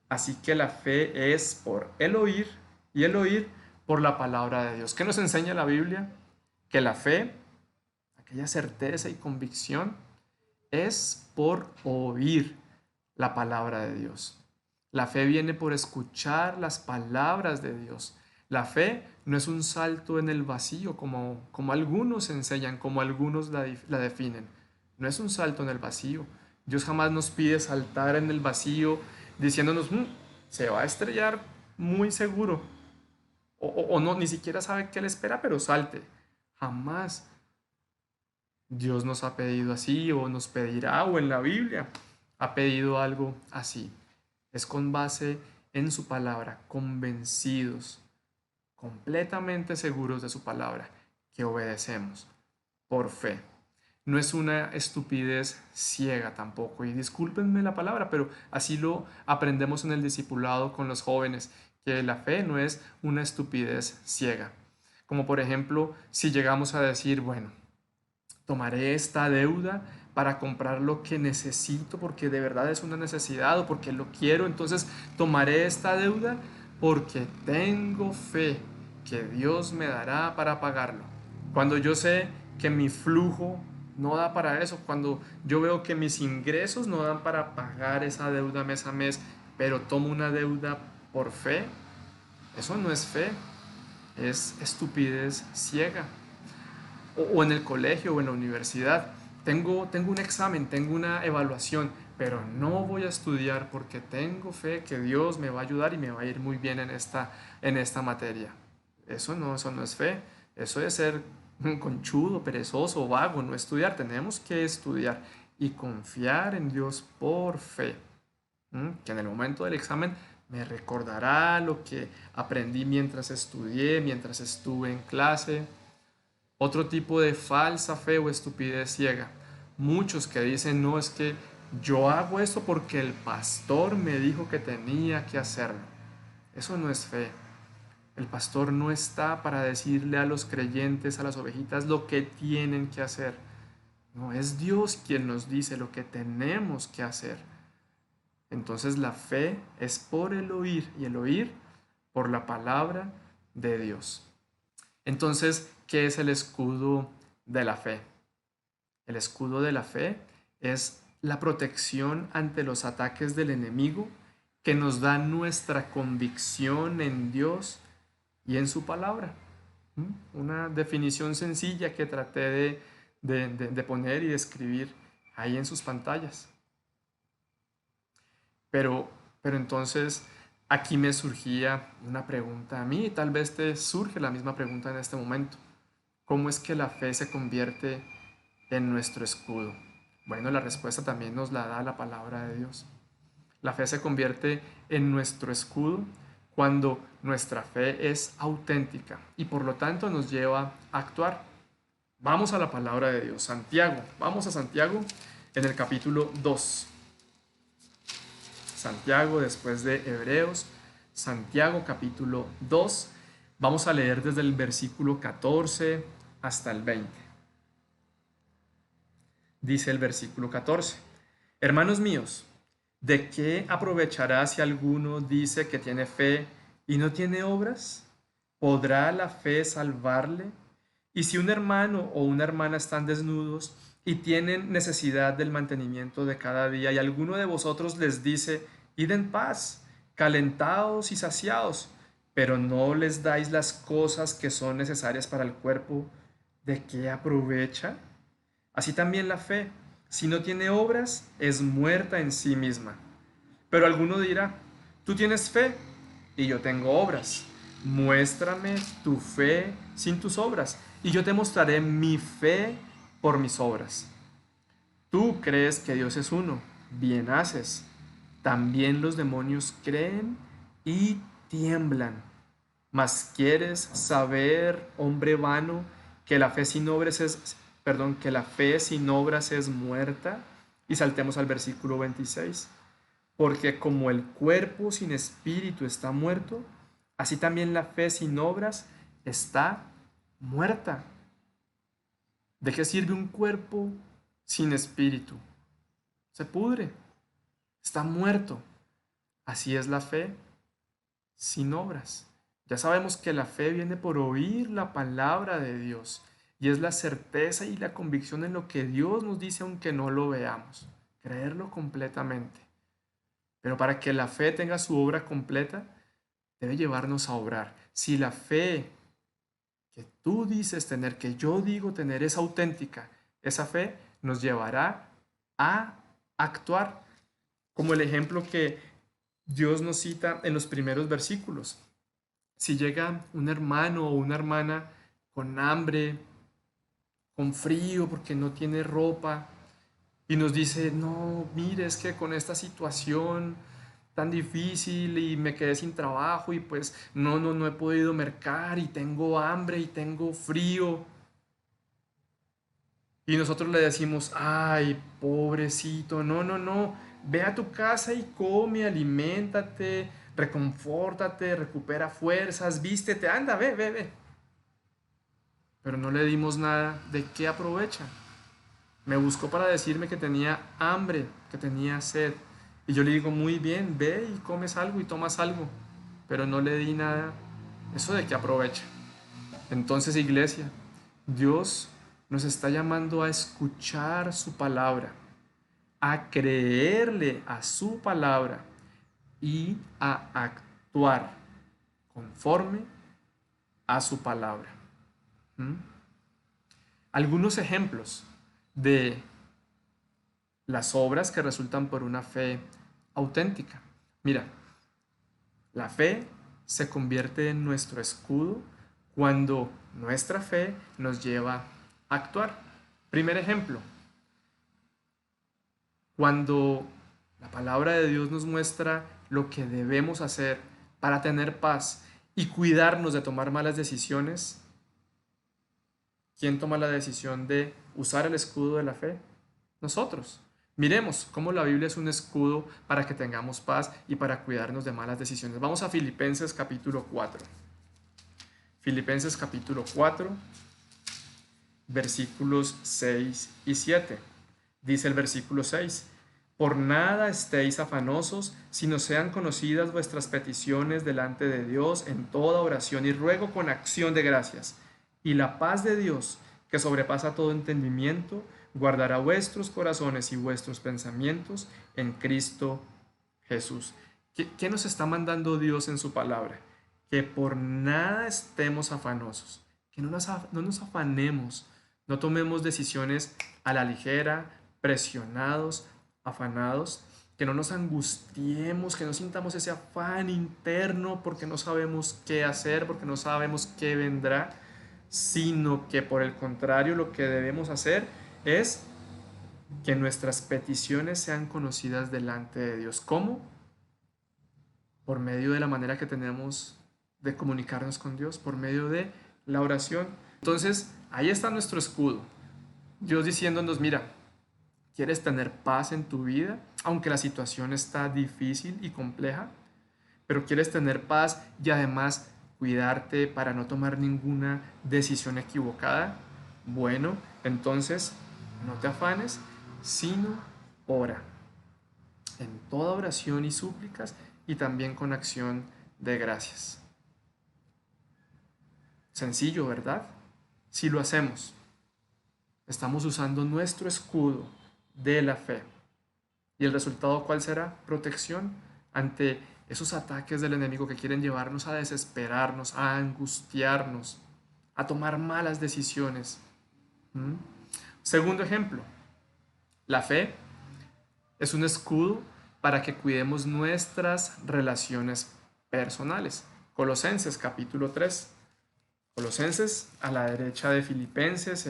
así que la fe es por el oír y el oír por la palabra de Dios. ¿Qué nos enseña la Biblia? Que la fe, aquella certeza y convicción, es por oír la palabra de Dios. La fe viene por escuchar las palabras de Dios. La fe no es un salto en el vacío como algunos enseñan, como algunos la definen. No es un salto en el vacío. Dios jamás nos pide saltar en el vacío diciéndonos, se va a estrellar muy seguro. O no, ni siquiera sabe qué le espera, pero salte. Jamás Dios nos ha pedido así, o nos pedirá, o en la Biblia ha pedido algo así. Es con base en su palabra, convencidos, completamente seguros de su palabra, que obedecemos por fe. No es una estupidez ciega tampoco, y discúlpenme la palabra, pero así lo aprendemos en el discipulado con los jóvenes, que la fe no es una estupidez ciega. Como por ejemplo, si llegamos a decir, bueno, tomaré esta deuda para comprar lo que necesito porque de verdad es una necesidad o porque lo quiero, entonces tomaré esta deuda porque tengo fe que Dios me dará para pagarlo. Cuando yo sé que mi flujo no da para eso, cuando yo veo que mis ingresos no dan para pagar esa deuda mes a mes, pero tomo una deuda por fe, eso no es fe, es estupidez ciega. O en el colegio o en la universidad, tengo un examen, tengo una evaluación, pero no voy a estudiar porque tengo fe que Dios me va a ayudar y me va a ir muy bien en esta materia. Eso no es fe, eso es ser conchudo, perezoso, vago, no estudiar. Tenemos que estudiar y confiar en Dios por fe, que en el momento del examen me recordará lo que aprendí mientras estudié, mientras estuve en clase. Otro tipo de falsa fe o estupidez ciega. Muchos que dicen, no, es que yo hago esto porque el pastor me dijo que tenía que hacerlo. Eso no es fe. El pastor no está para decirle a los creyentes, a las ovejitas, lo que tienen que hacer. No, es Dios quien nos dice lo que tenemos que hacer. Entonces la fe es por el oír y el oír por la palabra de Dios. Entonces, ¿qué es el escudo de la fe? El escudo de la fe es la protección ante los ataques del enemigo que nos da nuestra convicción en Dios y en su palabra. Una definición sencilla que traté de poner y de escribir ahí en sus pantallas. Pero entonces aquí me surgía una pregunta a mí, y tal vez te surge la misma pregunta en este momento. ¿Cómo es que la fe se convierte en nuestro escudo? Bueno, la respuesta también nos la da la palabra de Dios. La fe se convierte en nuestro escudo cuando nuestra fe es auténtica y por lo tanto nos lleva a actuar. Vamos a la palabra de Dios. Santiago, vamos a Santiago en el capítulo 2. Santiago después de Hebreos, Santiago capítulo 2. Vamos a leer desde el versículo 14 hasta el 20. Dice el versículo 14: Hermanos míos, ¿de qué aprovechará si alguno dice que tiene fe y no tiene obras? ¿Podrá la fe salvarle? Y si un hermano o una hermana están desnudos y tienen necesidad del mantenimiento de cada día, y alguno de vosotros les dice, id en paz, calentados y saciados, pero no les dais las cosas que son necesarias para el cuerpo, ¿de qué aprovecha? Así también la fe, si no tiene obras, es muerta en sí misma. Pero alguno dirá, tú tienes fe y yo tengo obras. Muéstrame tu fe sin tus obras, y yo te mostraré mi fe por mis obras. Tú crees que Dios es uno, bien haces. también los demonios creen y tiemblan. Mas quieres saber, hombre vano, que la fe sin obras que la fe sin obras es muerta. Y saltemos al versículo 26. Porque como el cuerpo sin espíritu está muerto, así también la fe sin obras está muerta. ¿De qué sirve un cuerpo sin espíritu? Se pudre, está muerto. Así es la fe sin obras. Ya sabemos que la fe viene por oír la palabra de Dios y es la certeza y la convicción en lo que Dios nos dice aunque no lo veamos. Creerlo completamente. Pero para que la fe tenga su obra completa, debe llevarnos a obrar. Si la fe que tú dices tener, que yo digo tener, es auténtica, esa fe nos llevará a actuar, como el ejemplo que Dios nos cita en los primeros versículos. Si llega un hermano o una hermana con hambre, con frío porque no tiene ropa, y nos dice, no, mire, es que con esta situación tan difícil y me quedé sin trabajo y pues no he podido mercar y tengo hambre y tengo frío. Y nosotros le decimos, ay, pobrecito, no, ve a tu casa y come, aliméntate, reconfórtate, recupera fuerzas, vístete, anda, ve. Pero no le dimos nada, ¿de qué aprovecha? Me buscó para decirme que tenía hambre, que tenía sed. Y yo le digo, muy bien, ve y comes algo y tomas algo. Pero no le di nada. ¿Eso de qué aprovecha? Entonces, iglesia, Dios nos está llamando a escuchar su palabra, a creerle a su palabra y a actuar conforme a su palabra. Algunos ejemplos de las obras que resultan por una fe auténtica. Mira, la fe se convierte en nuestro escudo cuando nuestra fe nos lleva a actuar. Primer ejemplo, cuando la palabra de Dios nos muestra lo que debemos hacer para tener paz y cuidarnos de tomar malas decisiones, ¿quién toma la decisión de usar el escudo de la fe? Nosotros. Miremos cómo la Biblia es un escudo para que tengamos paz y para cuidarnos de malas decisiones. Vamos a Filipenses capítulo 4. Filipenses capítulo 4, versículos 6 y 7. Dice el versículo 6. Por nada estéis afanosos, sino sean conocidas vuestras peticiones delante de Dios en toda oración y ruego con acción de gracias. Y la paz de Dios, que sobrepasa todo entendimiento, guardará vuestros corazones y vuestros pensamientos en Cristo Jesús. ¿Qué nos está mandando Dios en su palabra? Que por nada estemos afanosos, que no nos afanemos, no tomemos decisiones a la ligera, presionados, afanados, que no nos angustiemos, que no sintamos ese afán interno porque no sabemos qué hacer, porque no sabemos qué vendrá, sino que por el contrario lo que debemos hacer es que nuestras peticiones sean conocidas delante de Dios. ¿Cómo? Por medio de la manera que tenemos de comunicarnos con Dios, por medio de la oración. Entonces, ahí está nuestro escudo. Dios diciéndonos, mira, ¿quieres tener paz en tu vida? Aunque la situación está difícil y compleja, pero quieres tener paz y además cuidarte para no tomar ninguna decisión equivocada. Bueno, entonces no te afanes, sino ora en toda oración y súplicas y también con acción de gracias. Sencillo, ¿verdad? Si lo hacemos, estamos usando nuestro escudo de la fe. ¿Y el resultado cuál será? Protección ante esos ataques del enemigo que quieren llevarnos a desesperarnos, a angustiarnos, a tomar malas decisiones. Segundo ejemplo, la fe es un escudo para que cuidemos nuestras relaciones personales. Colosenses capítulo 3. Colosenses a la derecha de Filipenses,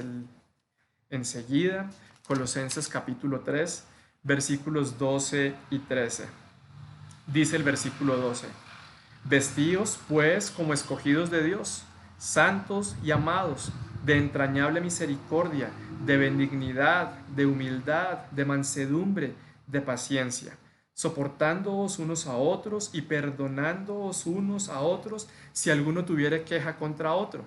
enseguida. Colosenses capítulo 3, versículos 12 y 13. Dice el versículo 12: Vestíos pues como escogidos de Dios, santos y amados, de entrañable misericordia, de benignidad, de humildad, de mansedumbre, de paciencia, soportándoos unos a otros y perdonándoos unos a otros si alguno tuviere queja contra otro.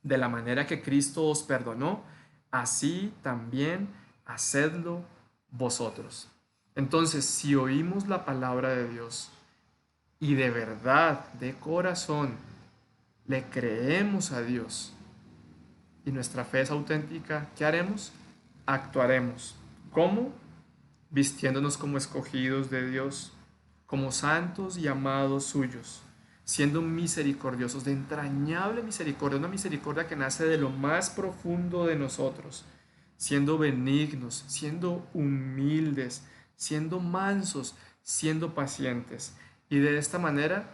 De la manera que Cristo os perdonó, así también hacedlo vosotros. Entonces, si oímos la palabra de Dios y de verdad, de corazón, le creemos a Dios y nuestra fe es auténtica, ¿qué haremos? Actuaremos. ¿Cómo? Vistiéndonos como escogidos de Dios, como santos y amados suyos, siendo misericordiosos, de entrañable misericordia, una misericordia que nace de lo más profundo de nosotros, siendo benignos, siendo humildes, siendo mansos, siendo pacientes, y de esta manera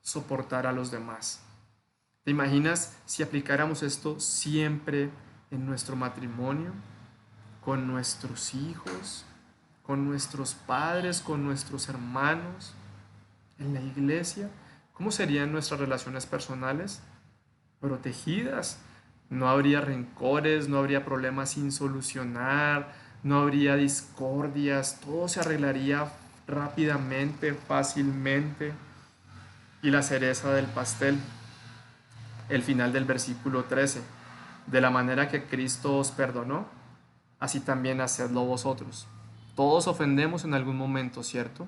soportar a los demás. ¿Te imaginas si aplicáramos esto siempre en nuestro matrimonio, con nuestros hijos, con nuestros padres, con nuestros hermanos, en la iglesia? ¿Cómo serían nuestras relaciones personales? Protegidas. No habría rencores, no habría problemas sin solucionar, no habría discordias, todo se arreglaría rápidamente, fácilmente. Y la cereza del pastel, el final del versículo 13: de la manera que Cristo os perdonó, así también hacedlo vosotros. Todos ofendemos en algún momento, ¿cierto?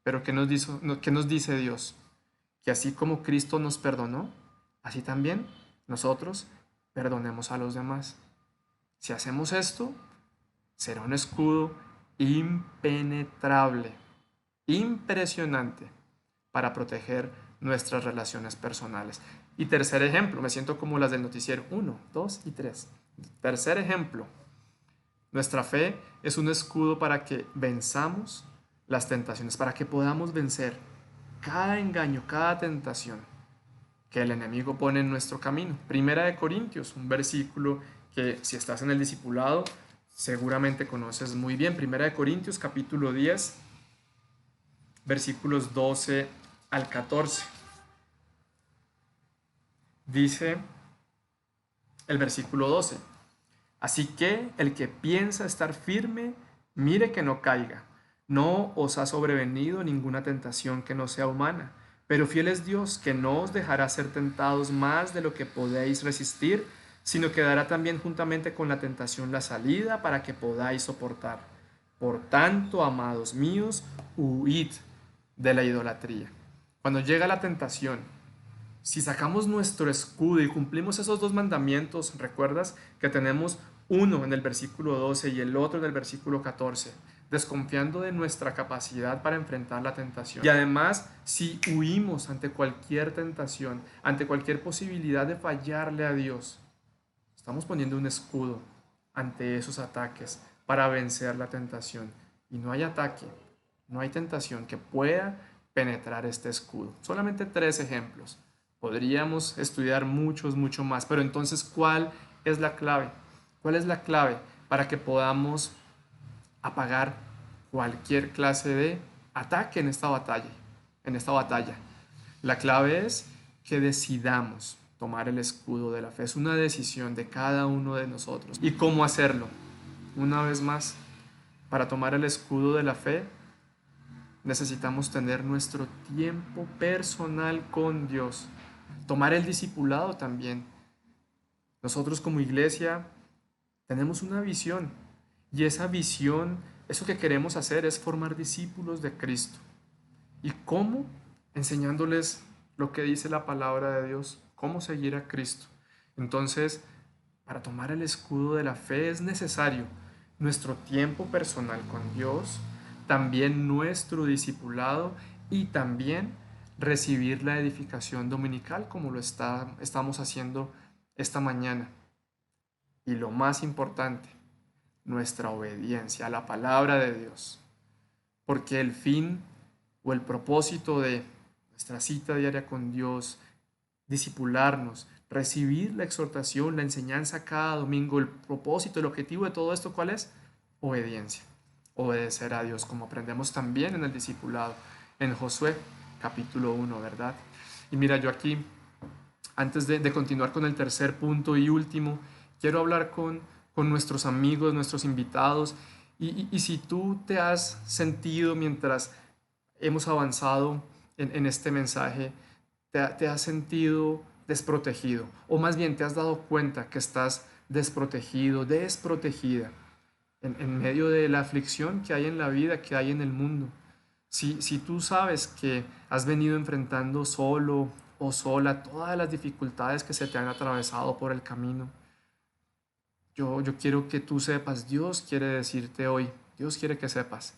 Pero qué nos dice Dios? Que así como Cristo nos perdonó, así también nosotros perdonemos a los demás. Si hacemos esto, será un escudo impenetrable, impresionante, para proteger nuestras relaciones personales. Y tercer ejemplo, me siento como las del noticiero: 1, 2 y 3. Tercer ejemplo, nuestra fe es un escudo para que venzamos las tentaciones, para que podamos vencer cada engaño, cada tentación que el enemigo pone en nuestro camino. Primera de Corintios, un versículo que si estás en el discipulado seguramente conoces muy bien. Primera de Corintios, capítulo 10, versículos 12 al 14. Dice el versículo 12: Así que el que piensa estar firme, mire que no caiga. No os ha sobrevenido ninguna tentación que no sea humana, pero fiel es Dios, que no os dejará ser tentados más de lo que podéis resistir, sino que dará también juntamente con la tentación la salida para que podáis soportar. Por tanto, amados míos, huid de la idolatría. Cuando llega la tentación, si sacamos nuestro escudo y cumplimos esos dos mandamientos, ¿recuerdas que tenemos uno en el versículo 12 y el otro en el versículo 14? Desconfiando de nuestra capacidad para enfrentar la tentación. Y además, si huimos ante cualquier tentación, ante cualquier posibilidad de fallarle a Dios, estamos poniendo un escudo ante esos ataques para vencer la tentación. Y no hay ataque, no hay tentación que pueda penetrar este escudo. Solamente 3 ejemplos. Podríamos estudiar mucho más, pero entonces, ¿cuál es la clave? ¿Cuál es la clave para que podamos apagar cualquier clase de ataque en esta batalla? La clave es que decidamos tomar el escudo de la fe. Es una decisión de cada uno de nosotros. ¿Y cómo hacerlo? Una vez más, para tomar el escudo de la fe, necesitamos tener nuestro tiempo personal con Dios. Tomar el discipulado también. Nosotros como iglesia tenemos una visión, y esa visión, eso que queremos hacer es formar discípulos de Cristo. ¿Y cómo? Enseñándoles lo que dice la palabra de Dios, cómo seguir a Cristo. Entonces, para tomar el escudo de la fe es necesario nuestro tiempo personal con Dios, también nuestro discipulado y también recibir la edificación dominical como lo estamos haciendo esta mañana. Y lo más importante, nuestra obediencia a la palabra de Dios. Porque el fin o el propósito de nuestra cita diaria con Dios, discipularnos, recibir la exhortación, la enseñanza cada domingo, el propósito, el objetivo de todo esto, ¿cuál es? Obediencia. obedecer a Dios, como aprendemos también en el discipulado, en Josué capítulo 1, ¿verdad? Y mira, yo aquí, antes de continuar con el tercer punto y último, quiero hablar con nuestros amigos, nuestros invitados, y si tú te has sentido mientras hemos avanzado en este mensaje, te has sentido desprotegido, o más bien te has dado cuenta que estás desprotegido, desprotegida, en medio de la aflicción que hay en la vida, que hay en el mundo. Si tú sabes que has venido enfrentando solo o sola todas las dificultades que se te han atravesado por el camino, yo quiero que tú sepas, Dios quiere decirte hoy, Dios quiere que sepas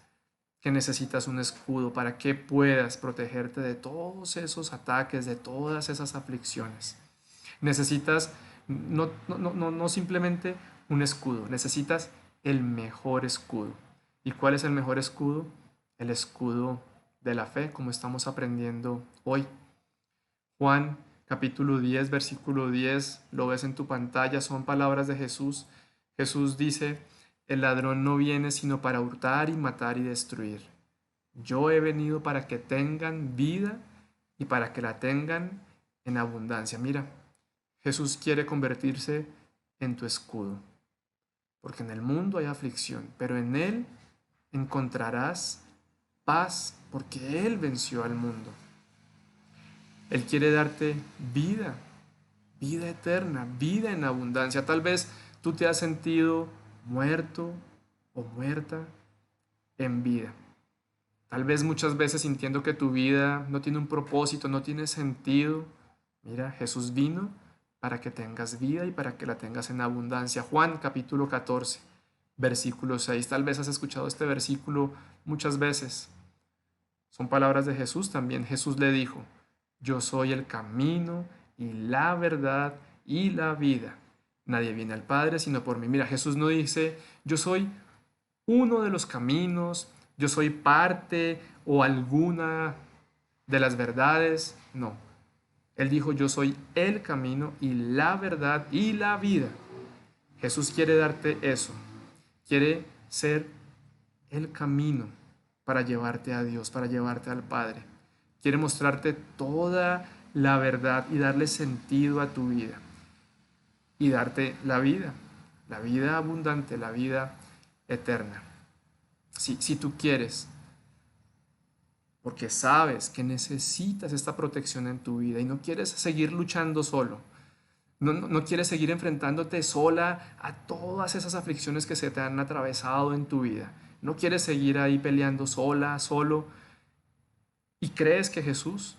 que necesitas un escudo para que puedas protegerte de todos esos ataques, de todas esas aflicciones. Necesitas no simplemente un escudo, necesitas el mejor escudo. ¿Y cuál es el mejor escudo? El escudo de la fe, como estamos aprendiendo hoy. Juan capítulo 10, versículo 10, lo ves en tu pantalla, son palabras de Jesús. Jesús dice: el ladrón no viene sino para hurtar y matar y destruir. Yo he venido para que tengan vida y para que la tengan en abundancia. Mira, Jesús quiere convertirse en tu escudo, porque en el mundo hay aflicción, pero en Él encontrarás paz, porque Él venció al mundo. Él quiere darte vida, vida eterna, vida en abundancia. Tal vez tú te has sentido muerto o muerta en vida. Tal vez muchas veces sintiendo que tu vida no tiene un propósito, no tiene sentido. Mira, Jesús vino para que tengas vida y para que la tengas en abundancia. Juan capítulo 14, versículo 6. Tal vez has escuchado este versículo muchas veces. Son palabras de Jesús también. Jesús le dijo: yo soy el camino y la verdad y la vida. Nadie viene al Padre sino por mí. Mira, Jesús no dice: yo soy uno de los caminos, yo soy parte o alguna de las verdades. No. Él dijo: yo soy el camino y la verdad y la vida. Jesús quiere darte eso. Quiere ser el camino para llevarte a Dios, para llevarte al Padre. Quiere mostrarte toda la verdad y darle sentido a tu vida. Y darte la vida abundante, la vida eterna. Si tú quieres, porque sabes que necesitas esta protección en tu vida y no quieres seguir luchando solo, no quieres seguir enfrentándote sola a todas esas aflicciones que se te han atravesado en tu vida, no quieres seguir ahí peleando sola, solo, y crees que Jesús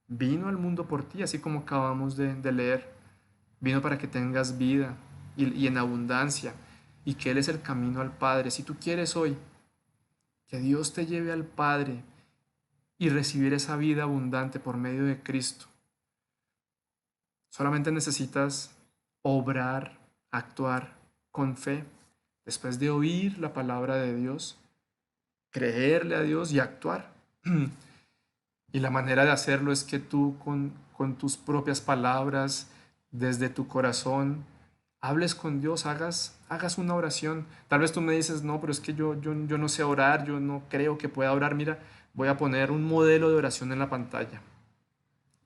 vino al mundo por ti, así como acabamos de leer, vino para que tengas vida y en abundancia, y que Él es el camino al Padre. Si tú quieres hoy que Dios te lleve al Padre y recibir esa vida abundante por medio de Cristo, solamente necesitas obrar, actuar con fe, después de oír la palabra de Dios, creerle a Dios y actuar. Y la manera de hacerlo es que tú con tus propias palabras, desde tu corazón, hables con Dios, hagas una oración. Tal vez tú me dices: no, pero es que yo no sé orar, yo no creo que pueda orar. Mira, voy a poner un modelo de oración en la pantalla.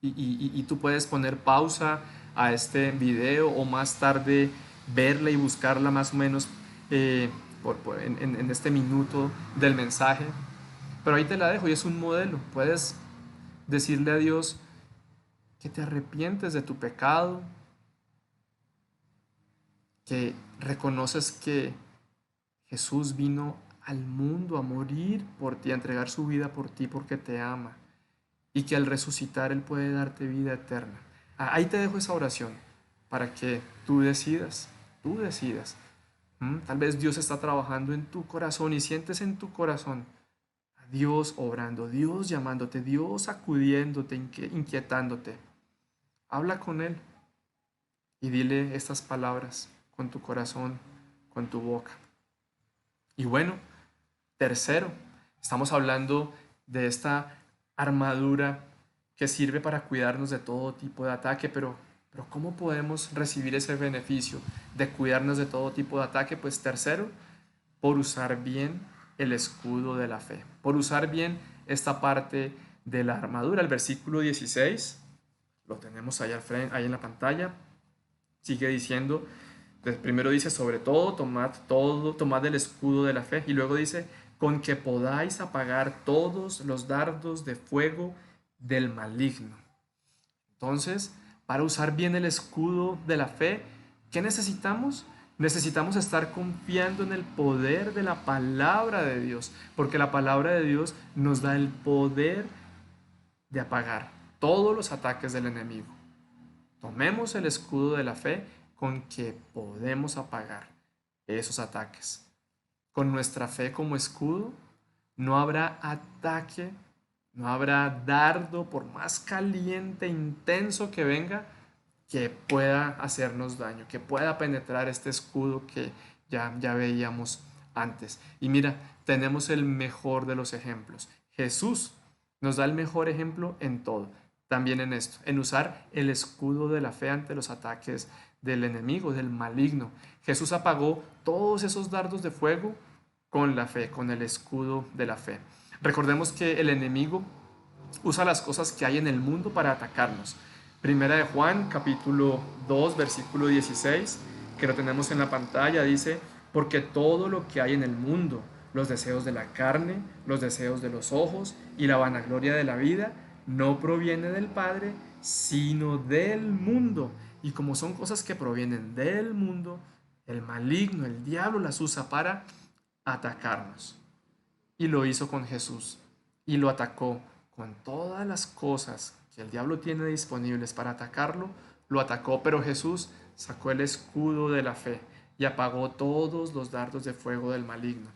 Y tú puedes poner pausa a este video o más tarde verla y buscarla más o menos en este minuto del mensaje. Pero ahí te la dejo y es un modelo. Puedes decirle a Dios que te arrepientes de tu pecado, que reconoces que Jesús vino al mundo a morir por ti, a entregar su vida por ti porque te ama, y que al resucitar Él puede darte vida eterna. Ahí te dejo esa oración para que tú decidas. Tal vez Dios está trabajando en tu corazón y sientes en tu corazón a Dios obrando, Dios llamándote, Dios acudiéndote, inquietándote. Habla con Él y dile estas palabras con tu corazón, con tu boca. Y bueno, tercero, estamos hablando de esta armadura que sirve para cuidarnos de todo tipo de ataque, pero ¿cómo podemos recibir ese beneficio de cuidarnos de todo tipo de ataque? Pues tercero, por usar bien el escudo de la fe, por usar bien esta parte de la armadura. El versículo 16, lo tenemos ahí, ahí en la pantalla, sigue diciendo, primero dice, sobre todo, tomad el escudo de la fe, y luego dice, con que podáis apagar todos los dardos de fuego del maligno. Entonces, para usar bien el escudo de la fe, ¿qué necesitamos? Necesitamos estar confiando en el poder de la palabra de Dios, porque la palabra de Dios nos da el poder de apagar todos los ataques del enemigo. Tomemos el escudo de la fe con que podemos apagar esos ataques. Con nuestra fe como escudo, no habrá ataque, no habrá dardo, por más caliente, intenso que venga, que pueda hacernos daño, que pueda penetrar este escudo que ya veíamos antes. Y mira, tenemos el mejor de los ejemplos. Jesús nos da el mejor ejemplo en todo, también en esto, en usar el escudo de la fe ante los ataques del enemigo, del maligno. Jesús apagó todos esos dardos de fuego con la fe, con el escudo de la fe. Recordemos que el enemigo usa las cosas que hay en el mundo para atacarnos. Primera de Juan, capítulo 2, versículo 16, que lo tenemos en la pantalla, dice, porque todo lo que hay en el mundo, los deseos de la carne, los deseos de los ojos y la vanagloria de la vida, no proviene del Padre, sino del mundo. Y como son cosas que provienen del mundo, el maligno, el diablo las usa para atacarnos. Y lo hizo con Jesús. Y lo atacó con todas las cosas que el diablo tiene disponibles para atacarlo. Lo atacó, pero Jesús sacó el escudo de la fe y apagó todos los dardos de fuego del maligno.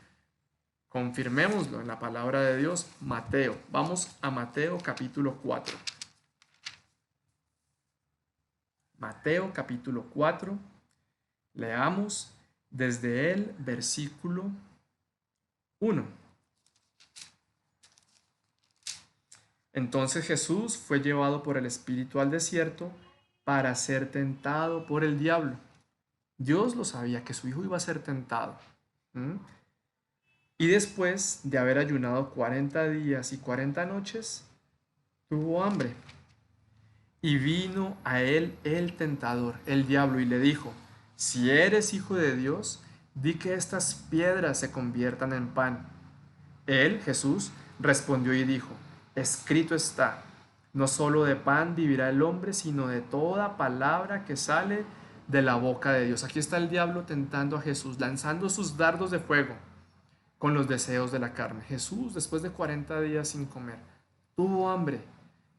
Confirmémoslo en la palabra de Dios. Mateo. Vamos a Mateo capítulo 4. Mateo capítulo 4. Leamos desde el versículo 1. Entonces Jesús fue llevado por el Espíritu al desierto para ser tentado por el diablo. Dios lo sabía que su hijo iba a ser tentado. Y después de haber ayunado 40 días y 40 noches, tuvo hambre. Y vino a él el tentador, el diablo, y le dijo, si eres hijo de Dios, di que estas piedras se conviertan en pan. Él, Jesús, respondió y dijo, escrito está, no solo de pan vivirá el hombre, sino de toda palabra que sale de la boca de Dios. Aquí está el diablo tentando a Jesús, lanzando sus dardos de fuego con los deseos de la carne. Jesús, después de 40 días sin comer, tuvo hambre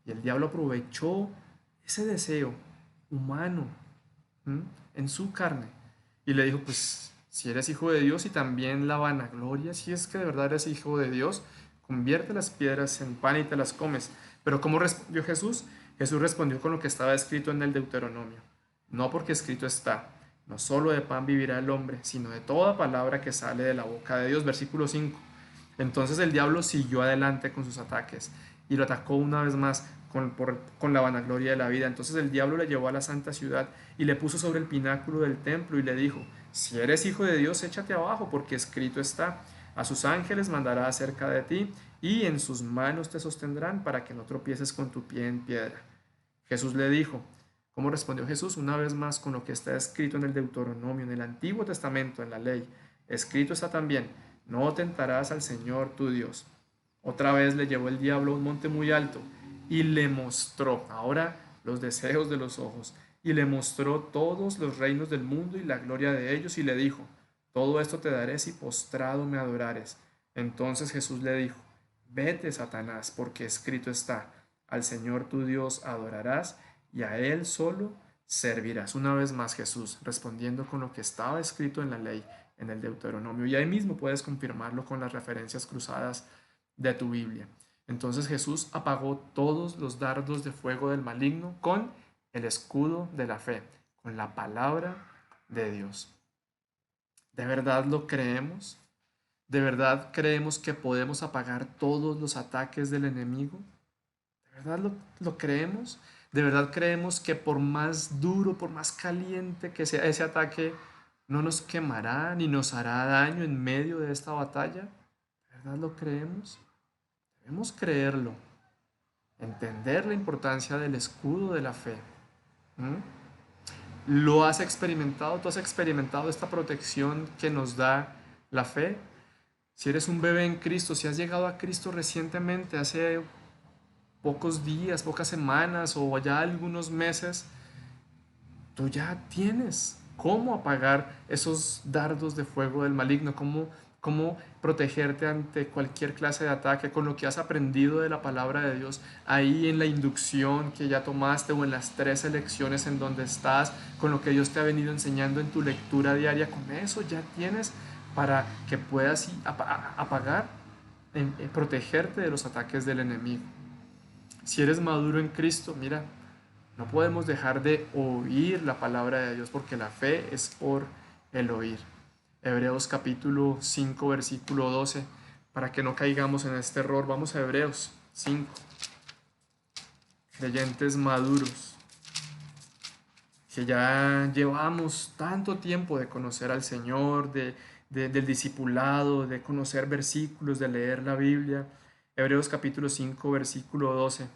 y el diablo aprovechó ese deseo humano en su carne y le dijo, pues si eres hijo de Dios, y también la vanagloria, si es que de verdad eres hijo de Dios, convierte las piedras en pan y te las comes. Pero ¿cómo respondió Jesús? Jesús respondió con lo que estaba escrito en el Deuteronomio. No, porque escrito está, no solo de pan vivirá el hombre, sino de toda palabra que sale de la boca de Dios. Versículo 5. Entonces el diablo siguió adelante con sus ataques y lo atacó una vez más con la vanagloria de la vida. Entonces el diablo le llevó a la santa ciudad y le puso sobre el pináculo del templo y le dijo, si eres hijo de Dios, échate abajo, porque escrito está, a sus ángeles mandará acerca de ti y en sus manos te sostendrán para que no tropieces con tu pie en piedra. Jesús le dijo, ¿cómo respondió Jesús? Una vez más con lo que está escrito en el Deuteronomio, en el Antiguo Testamento, en la ley. Escrito está también, no tentarás al Señor tu Dios. Otra vez le llevó el diablo a un monte muy alto y le mostró, ahora los deseos de los ojos, y le mostró todos los reinos del mundo y la gloria de ellos, y le dijo, todo esto te daré si postrado me adorares. Entonces Jesús le dijo, vete, Satanás, porque escrito está, al Señor tu Dios adorarás y a Él solo servirás. Una vez más Jesús respondiendo con lo que estaba escrito en la ley, en el Deuteronomio, y ahí mismo puedes confirmarlo con las referencias cruzadas de tu Biblia. Entonces Jesús apagó todos los dardos de fuego del maligno con el escudo de la fe, con la palabra de Dios. ¿De verdad lo creemos? ¿De verdad creemos que podemos apagar todos los ataques del enemigo? ¿De verdad lo creemos? ¿De verdad creemos que por más duro, por más caliente que sea ese ataque, no nos quemará ni nos hará daño en medio de esta batalla. ¿De verdad lo creemos? Debemos creerlo, entender la importancia del escudo de la fe. ¿Mm? ¿Lo has experimentado? ¿Tú has experimentado esta protección que nos da la fe? Si eres un bebé en Cristo, si has llegado a Cristo recientemente, hace pocos días, pocas semanas o ya algunos meses, tú ya tienes cómo apagar esos dardos de fuego del maligno, cómo protegerte ante cualquier clase de ataque con lo que has aprendido de la palabra de Dios, ahí en la inducción que ya tomaste o en las 3 lecciones en donde estás, con lo que Dios te ha venido enseñando en tu lectura diaria, con eso ya tienes para que puedas apagar, protegerte de los ataques del enemigo. Si eres maduro en Cristo, mira, no podemos dejar de oír la palabra de Dios porque la fe es por el oír. Hebreos capítulo 5, versículo 12, para que no caigamos en este error. Vamos a Hebreos 5. Creyentes maduros, que ya llevamos tanto tiempo de conocer al Señor, del discipulado, de conocer versículos, de leer la Biblia. Hebreos capítulo 5, versículo 12.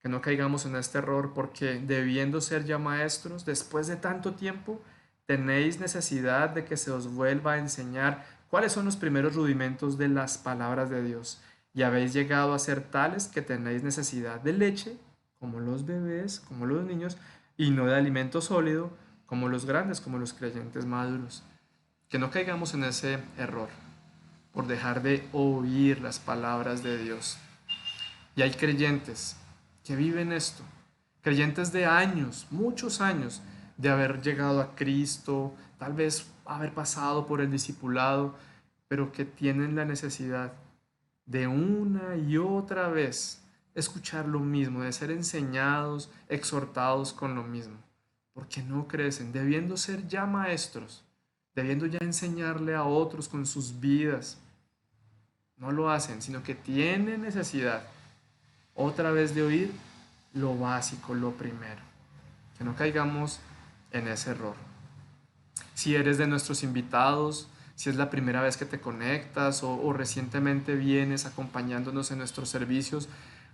Que no caigamos en este error porque debiendo ser ya maestros, después de tanto tiempo, tenéis necesidad de que se os vuelva a enseñar cuáles son los primeros rudimentos de las palabras de Dios. Y habéis llegado a ser tales que tenéis necesidad de leche, como los bebés, como los niños, y no de alimento sólido, como los grandes, como los creyentes maduros. Que no caigamos en ese error por dejar de oír las palabras de Dios. Y hay creyentes que viven esto, creyentes de años, muchos años, de haber llegado a Cristo, tal vez haber pasado por el discipulado, pero que tienen la necesidad de una y otra vez escuchar lo mismo, de ser enseñados, exhortados con lo mismo, porque no crecen, debiendo ser ya maestros, debiendo ya enseñarle a otros con sus vidas. No lo hacen, sino que tienen necesidad otra vez de oír lo básico, lo primero. Que no caigamos en ese error. Si eres de nuestros invitados, si es la primera vez que te conectas o recientemente vienes acompañándonos en nuestros servicios,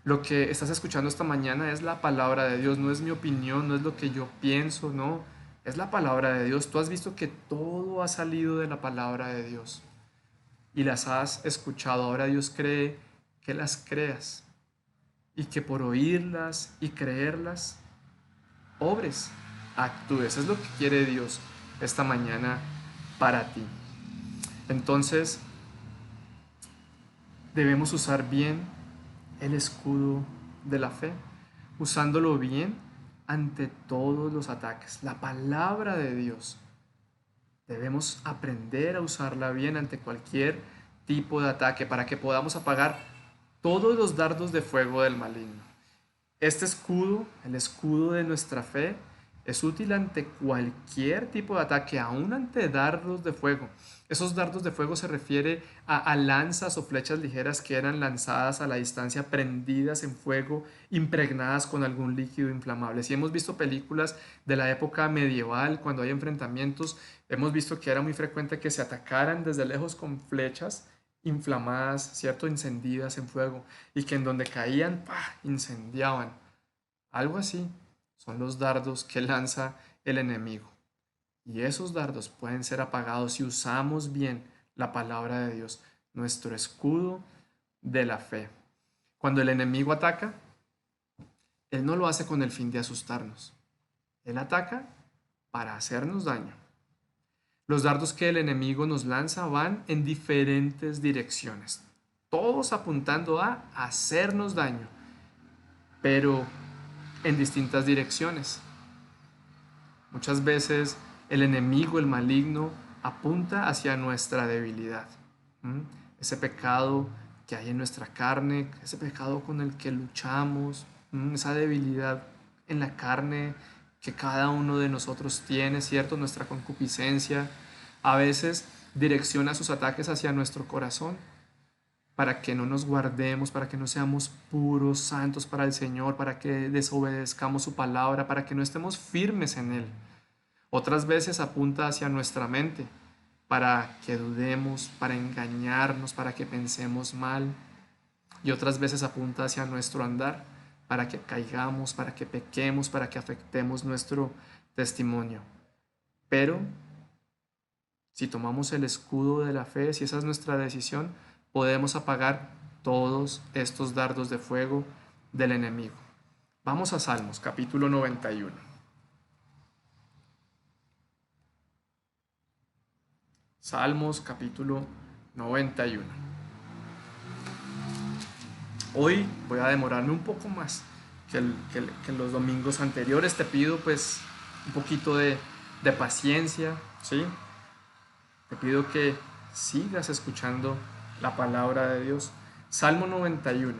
lo que estás escuchando esta mañana es la palabra de Dios, no es mi opinión, no es lo que yo pienso, no, es la palabra de Dios. Tú has visto que todo ha salido de la palabra de Dios y las has escuchado. Ahora Dios cree que las creas y que por oírlas y creerlas, obres, actúes. Es lo que quiere Dios esta mañana para ti. Entonces, debemos usar bien el escudo de la fe, usándolo bien ante todos los ataques. La palabra de Dios, debemos aprender a usarla bien ante cualquier tipo de ataque para que podamos apagar todos los dardos de fuego del maligno. Este escudo, el escudo de nuestra fe, es útil ante cualquier tipo de ataque, aún ante dardos de fuego. Esos dardos de fuego se refiere a lanzas o flechas ligeras que eran lanzadas a la distancia, prendidas en fuego, impregnadas con algún líquido inflamable. Si hemos visto películas de la época medieval, cuando hay enfrentamientos, hemos visto que era muy frecuente que se atacaran desde lejos con flechas inflamadas, ¿cierto? Encendidas en fuego, y que en donde caían, ¡pah!, incendiaban. Algo así son los dardos que lanza el enemigo. Y esos dardos pueden ser apagados si usamos bien la palabra de Dios, nuestro escudo de la fe. Cuando el enemigo ataca, él no lo hace con el fin de asustarnos. Él ataca para hacernos daño. Los dardos que el enemigo nos lanza van en diferentes direcciones, todos apuntando a hacernos daño, pero en distintas direcciones. Muchas veces el enemigo, el maligno, apunta hacia nuestra debilidad. Ese pecado que hay en nuestra carne, ese pecado con el que luchamos, esa debilidad en la carne que cada uno de nosotros tiene, ¿cierto? Nuestra concupiscencia a veces direcciona sus ataques hacia nuestro corazón para que no nos guardemos, para que no seamos puros, santos para el Señor, para que desobedezcamos su palabra, para que no estemos firmes en Él. Otras veces apunta hacia nuestra mente para que dudemos, para engañarnos, para que pensemos mal. Y otras veces apunta hacia nuestro andar para que caigamos, para que pequemos, para que afectemos nuestro testimonio. Pero si tomamos el escudo de la fe, si esa es nuestra decisión, podemos apagar todos estos dardos de fuego del enemigo. Vamos a Salmos, capítulo 91. Salmos, capítulo 91. Hoy voy a demorarme un poco más que los domingos anteriores. Te pido pues un poquito de paciencia, ¿sí? Te pido que sigas escuchando la palabra de Dios. Salmo 91,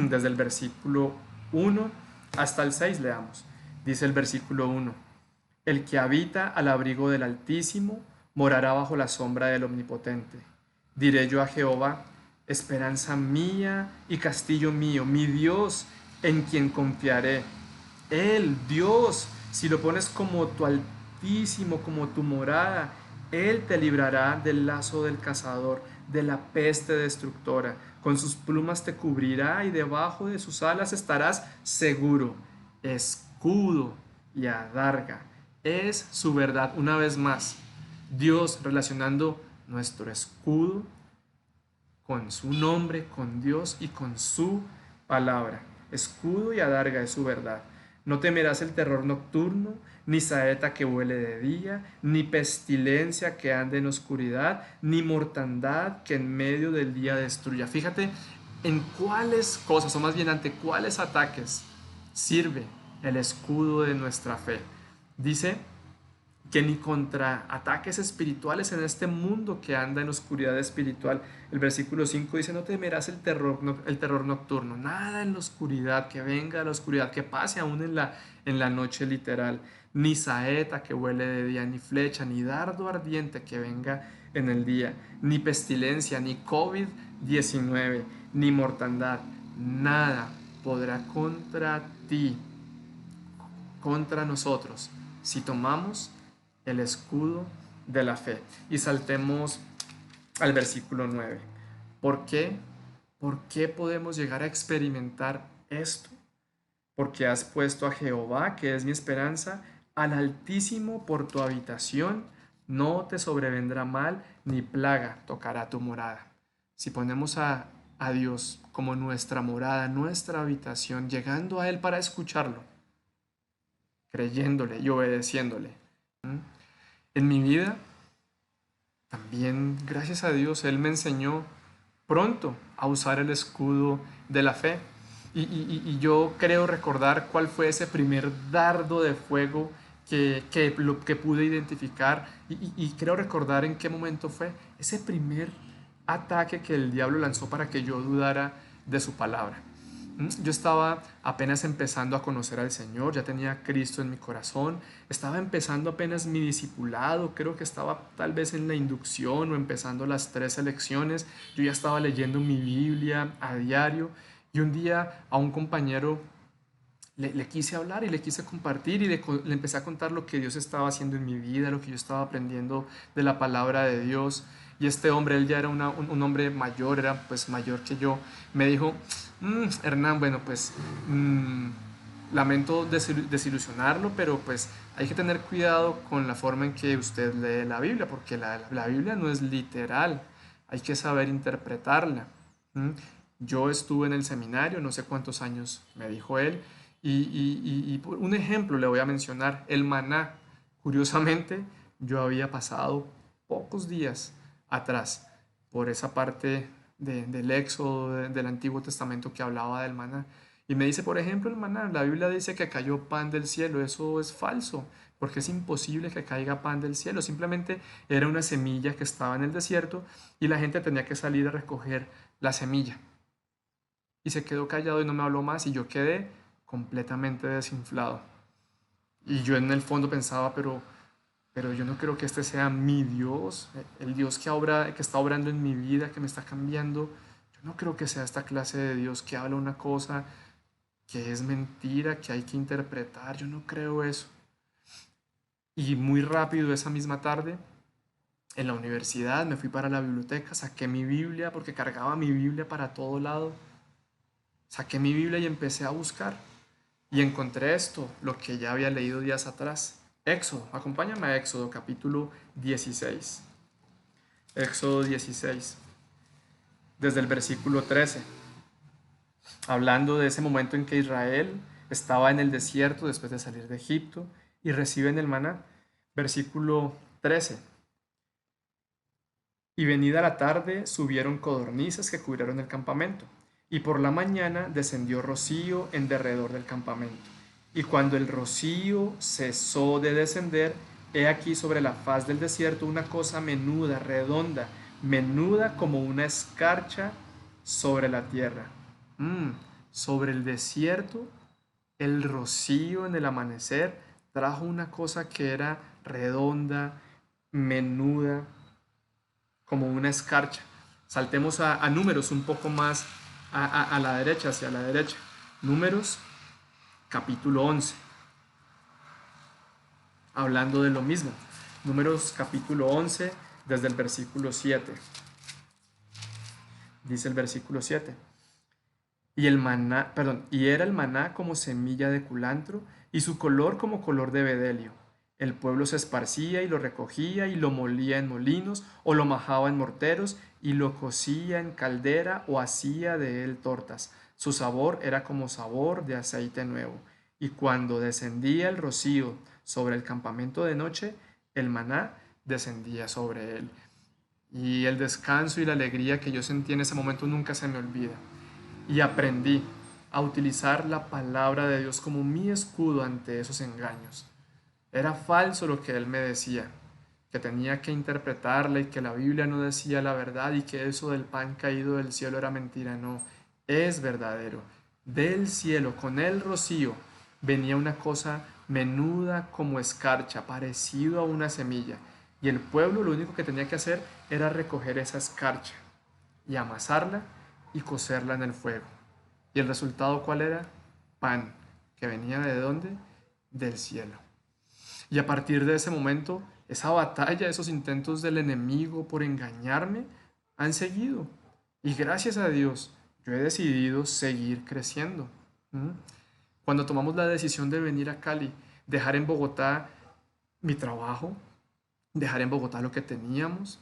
desde el versículo 1 hasta el 6 leamos. Dice el versículo 1: El que habita al abrigo del Altísimo morará bajo la sombra del Omnipotente. Diré yo a Jehová: esperanza mía y castillo mío, mi Dios, en quien confiaré. Él, Dios, si lo pones como tu Altísimo, como tu morada, Él te librará del lazo del cazador, de la peste destructora. Con sus plumas te cubrirá y debajo de sus alas estarás seguro. Escudo y adarga es su verdad. Una vez más, Dios relacionando nuestro escudo con su nombre, con Dios y con su palabra. Escudo y adarga es su verdad. No temerás el terror nocturno, ni saeta que vuele de día, ni pestilencia que ande en oscuridad, ni mortandad que en medio del día destruya. Fíjate en cuáles cosas, o más bien ante cuáles ataques sirve el escudo de nuestra fe. Dice que ni contra ataques espirituales en este mundo que anda en oscuridad espiritual. El versículo 5 dice: no temerás el terror nocturno, nada en la oscuridad, que venga la oscuridad, que pase aún en la noche literal, ni saeta que vuele de día, ni flecha, ni dardo ardiente que venga en el día, ni pestilencia, ni COVID-19, ni mortandad, nada podrá contra ti, contra nosotros, si tomamos el escudo de la fe. Y saltemos al versículo 9. ¿Por qué? ¿Por qué podemos llegar a experimentar esto? Porque has puesto a Jehová, que es mi esperanza, al Altísimo por tu habitación. No te sobrevendrá mal, ni plaga tocará tu morada. Si ponemos a Dios como nuestra morada, nuestra habitación, llegando a Él para escucharlo, creyéndole y obedeciéndole. En mi vida, también, gracias a Dios, Él me enseñó pronto a usar el escudo de la fe. Y yo creo recordar cuál fue ese primer dardo de fuego que pude identificar. Y creo recordar en qué momento fue ese primer ataque que el diablo lanzó para que yo dudara de su palabra. Yo estaba apenas empezando a conocer al Señor, ya tenía a Cristo en mi corazón, estaba empezando apenas mi discipulado, creo que estaba tal vez en la inducción o empezando las 3 lecciones. Yo ya estaba leyendo mi Biblia a diario y un día a un compañero le quise hablar y le quise compartir y le empecé a contar lo que Dios estaba haciendo en mi vida, lo que yo estaba aprendiendo de la palabra de Dios. Y este hombre, él ya era un hombre mayor, era pues mayor que yo, me dijo: Hernán, bueno, pues lamento desilusionarlo, pero pues hay que tener cuidado con la forma en que usted lee la Biblia, porque la Biblia no es literal, hay que saber interpretarla. Yo estuve en el seminario, no sé cuántos años, me dijo él, y por un ejemplo le voy a mencionar, el maná. Curiosamente, yo había pasado pocos días atrás por esa parte del Éxodo, del Antiguo Testamento que hablaba del maná. Y me dice, por ejemplo, el maná, la Biblia dice que cayó pan del cielo. Eso es falso, porque es imposible que caiga pan del cielo. Simplemente era una semilla que estaba en el desierto y la gente tenía que salir a recoger la semilla. Y se quedó callado y no me habló más y yo quedé completamente desinflado. Y yo en el fondo pensaba, pero yo no creo que este sea mi Dios, el Dios que está obrando en mi vida, que me está cambiando. Yo no creo que sea esta clase de Dios que habla una cosa que es mentira, que hay que interpretar. Yo no creo eso. Y muy rápido esa misma tarde, en la universidad, me fui para la biblioteca, saqué mi Biblia, porque cargaba mi Biblia para todo lado. Saqué mi Biblia y empecé a buscar. Y encontré esto, lo que ya había leído días atrás. Éxodo, acompáñame a Éxodo capítulo 16. Éxodo 16, desde el versículo 13, hablando de ese momento en que Israel estaba en el desierto después de salir de Egipto y reciben el maná. Versículo 13. Y venida la tarde subieron codornices que cubrieron el campamento, y por la mañana descendió rocío en derredor del campamento. Y cuando el rocío cesó de descender, he aquí sobre la faz del desierto una cosa menuda, redonda, menuda como una escarcha sobre la tierra. Sobre el desierto, el rocío en el amanecer trajo una cosa que era redonda, menuda, como una escarcha. Saltemos a números un poco más a la derecha, hacia la derecha. Números capítulo 11. Hablando de lo mismo. Números capítulo 11, desde el versículo 7. Dice el versículo 7. Y era el maná como semilla de culantro, y su color como color de bedelio. El pueblo se esparcía y lo recogía y lo molía en molinos, o lo majaba en morteros, y lo cocía en caldera, o hacía de él tortas. Su sabor era como sabor de aceite nuevo. Y cuando descendía el rocío sobre el campamento de noche, el maná descendía sobre él. Y el descanso y la alegría que yo sentí en ese momento nunca se me olvida. Y aprendí a utilizar la palabra de Dios como mi escudo ante esos engaños. Era falso lo que él me decía, que tenía que interpretarla y que la Biblia no decía la verdad y que eso del pan caído del cielo era mentira. No, es verdadero. Del cielo, con el rocío, venía una cosa menuda como escarcha, parecido a una semilla. Y el pueblo lo único que tenía que hacer era recoger esa escarcha y amasarla y cocerla en el fuego. ¿Y el resultado cuál era? Pan, que venía ¿de dónde? Del cielo. Y a partir de ese momento, esa batalla, esos intentos del enemigo por engañarme, han seguido. Y gracias a Dios, yo he decidido seguir creciendo. Cuando tomamos la decisión de venir a Cali, dejar en Bogotá mi trabajo, dejar en Bogotá lo que teníamos.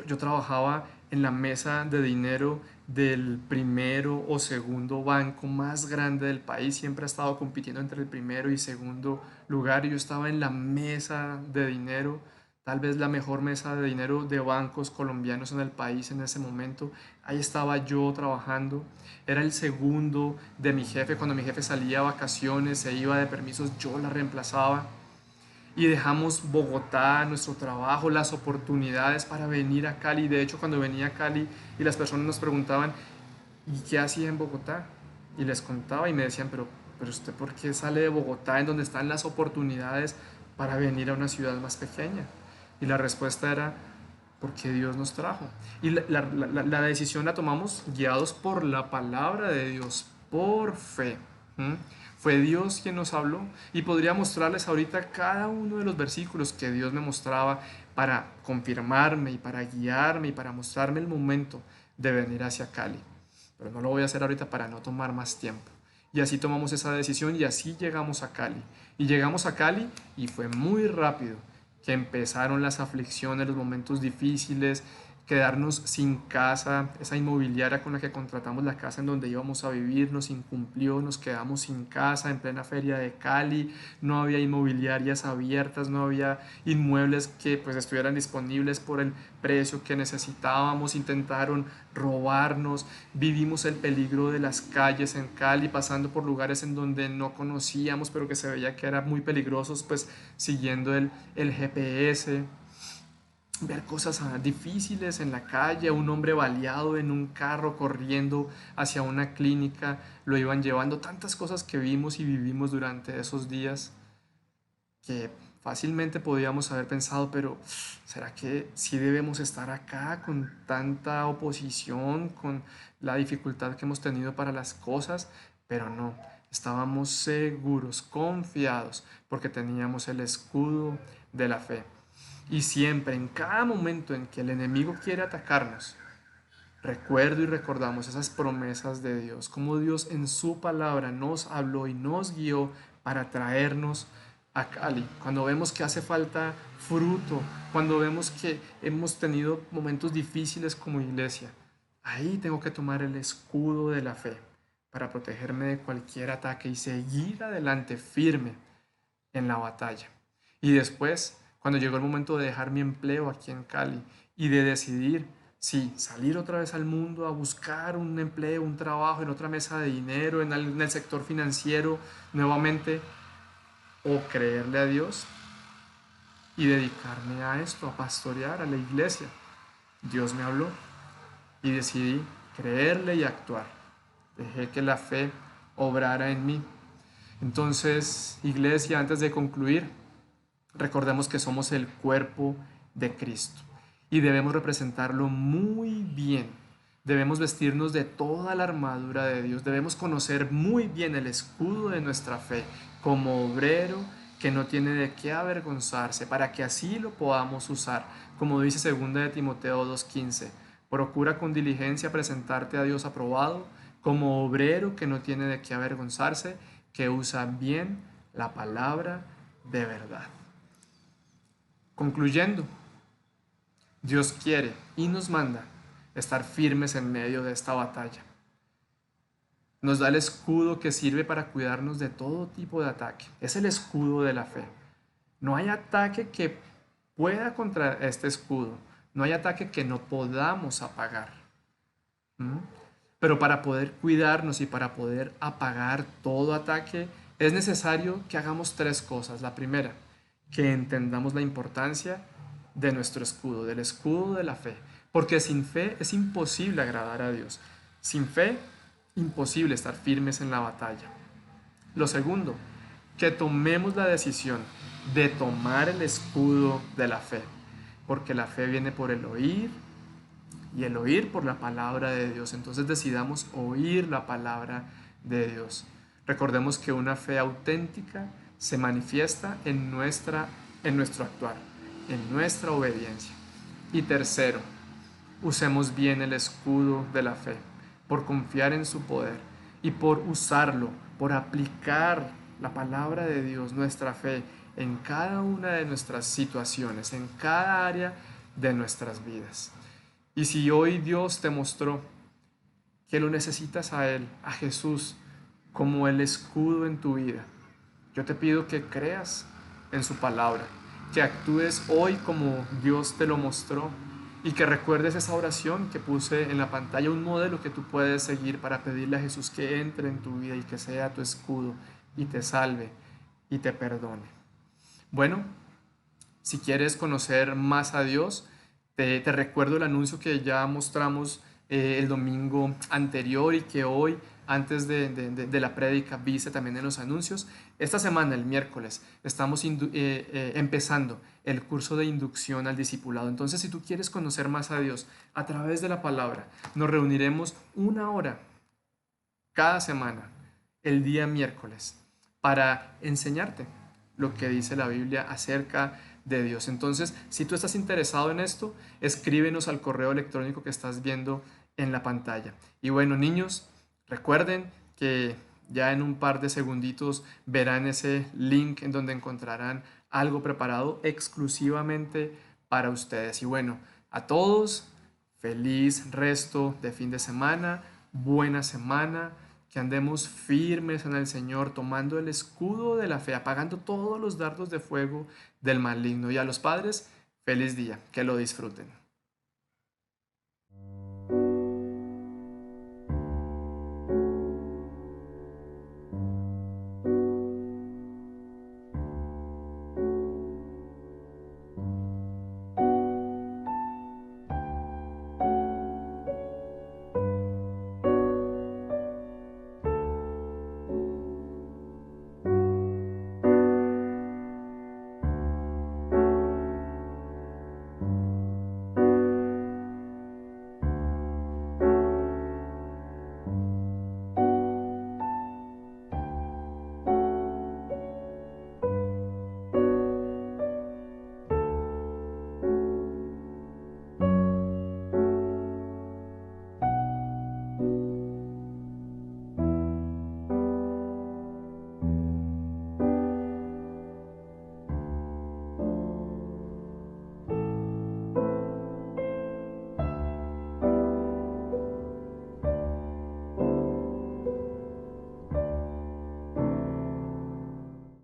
Yo trabajaba en la mesa de dinero del primero o segundo banco más grande del país. Siempre he estado compitiendo entre el primero y segundo lugar. Y yo estaba en la mesa de dinero, tal vez la mejor mesa de dinero de bancos colombianos en el país en ese momento. Ahí estaba yo trabajando. Era el segundo de mi jefe. Cuando mi jefe salía a vacaciones, se iba de permisos, yo la reemplazaba. Y dejamos Bogotá, nuestro trabajo, las oportunidades para venir a Cali. De hecho, cuando venía a Cali y las personas nos preguntaban, ¿y qué hacía en Bogotá? Y les contaba y me decían, pero usted, ¿por qué sale de Bogotá en donde están las oportunidades para venir a una ciudad más pequeña? Y la respuesta era, porque Dios nos trajo. Y la decisión la tomamos guiados por la palabra de Dios, por fe. Fue Dios quien nos habló, y podría mostrarles ahorita cada uno de los versículos que Dios me mostraba para confirmarme y para guiarme y para mostrarme el momento de venir hacia Cali. Pero no lo voy a hacer ahorita para no tomar más tiempo. Y así tomamos esa decisión y así llegamos a Cali. Y llegamos a Cali y fue muy rápido que empezaron las aflicciones, los momentos difíciles, quedarnos sin casa. Esa inmobiliaria con la que contratamos la casa en donde íbamos a vivir nos incumplió, nos quedamos sin casa en plena feria de Cali. No había inmobiliarias abiertas, no había inmuebles que pues estuvieran disponibles por el precio que necesitábamos. Intentaron robarnos, vivimos el peligro de las calles en Cali, pasando por lugares en donde no conocíamos pero que se veía que eran muy peligrosos, pues siguiendo el GPS. Ver cosas difíciles en la calle, un hombre baleado en un carro corriendo hacia una clínica, lo iban llevando, tantas cosas que vimos y vivimos durante esos días que fácilmente podíamos haber pensado, pero ¿será que sí debemos estar acá con tanta oposición, con la dificultad que hemos tenido para las cosas? Pero no, Estábamos seguros, confiados, porque teníamos el escudo de la fe. Y siempre, en cada momento en que el enemigo quiere atacarnos, recuerdo y recordamos esas promesas de Dios, como Dios en su palabra nos habló y nos guió para traernos a Cali. Cuando vemos que hace falta fruto, cuando vemos que hemos tenido momentos difíciles como iglesia, ahí tengo que tomar el escudo de la fe para protegerme de cualquier ataque y seguir adelante firme en la batalla. Y después, cuando llegó el momento de dejar mi empleo aquí en Cali y de decidir si salir otra vez al mundo a buscar un empleo, un trabajo en otra mesa de dinero, en el sector financiero nuevamente, o creerle a Dios y dedicarme a esto, a pastorear, a la iglesia. Dios me habló y decidí creerle y actuar. Dejé que la fe obrara en mí. Entonces, iglesia, antes de concluir, recordemos que somos el cuerpo de Cristo y debemos representarlo muy bien. Debemos vestirnos de toda la armadura de Dios. Debemos conocer muy bien el escudo de nuestra fe como obrero que no tiene de qué avergonzarse, para que así lo podamos usar. Como dice 2 de Timoteo 2:15, procura con diligencia presentarte a Dios aprobado como obrero que no tiene de qué avergonzarse, que usa bien la palabra de verdad. Concluyendo, Dios quiere y nos manda estar firmes en medio de esta batalla. Nos da el escudo que sirve para cuidarnos de todo tipo de ataque. Es el escudo de la fe. No hay ataque que pueda contra este escudo. No hay ataque que no podamos apagar. Pero para poder cuidarnos y para poder apagar todo ataque, es necesario que hagamos 3 cosas. La primera, que entendamos la importancia de nuestro escudo, del escudo de la fe. Porque sin fe es imposible agradar a Dios. Sin fe, imposible estar firmes en la batalla. Lo segundo, que tomemos la decisión de tomar el escudo de la fe. Porque la fe viene por el oír y el oír por la palabra de Dios. Entonces decidamos oír la palabra de Dios. Recordemos que una fe auténtica se manifiesta en nuestro actuar, en nuestra obediencia. Y tercero, usemos bien el escudo de la fe, por confiar en su poder y por usarlo, por aplicar la palabra de Dios, nuestra fe, en cada una de nuestras situaciones, en cada área de nuestras vidas. Y si hoy Dios te mostró que lo necesitas a Él, a Jesús, como el escudo en tu vida, yo te pido que creas en su palabra, que actúes hoy como Dios te lo mostró y que recuerdes esa oración que puse en la pantalla, un modelo que tú puedes seguir para pedirle a Jesús que entre en tu vida y que sea tu escudo y te salve y te perdone. Bueno, si quieres conocer más a Dios, te recuerdo el anuncio que ya mostramos el domingo anterior y que hoy, antes de la prédica, viste también en los anuncios. Esta semana, el miércoles, estamos empezando el curso de inducción al discipulado. Entonces, si tú quieres conocer más a Dios a través de la palabra, nos reuniremos 1 hora cada semana, el día miércoles, para enseñarte lo que dice la Biblia acerca de Dios. Entonces, si tú estás interesado en esto, escríbenos al correo electrónico que estás viendo en la pantalla. Y bueno, niños, recuerden que ya en un par de segunditos verán ese link en donde encontrarán algo preparado exclusivamente para ustedes. Y bueno, a todos, feliz resto de fin de semana, buena semana, que andemos firmes en el Señor, tomando el escudo de la fe, apagando todos los dardos de fuego del maligno. Y a los padres, feliz día, que lo disfruten.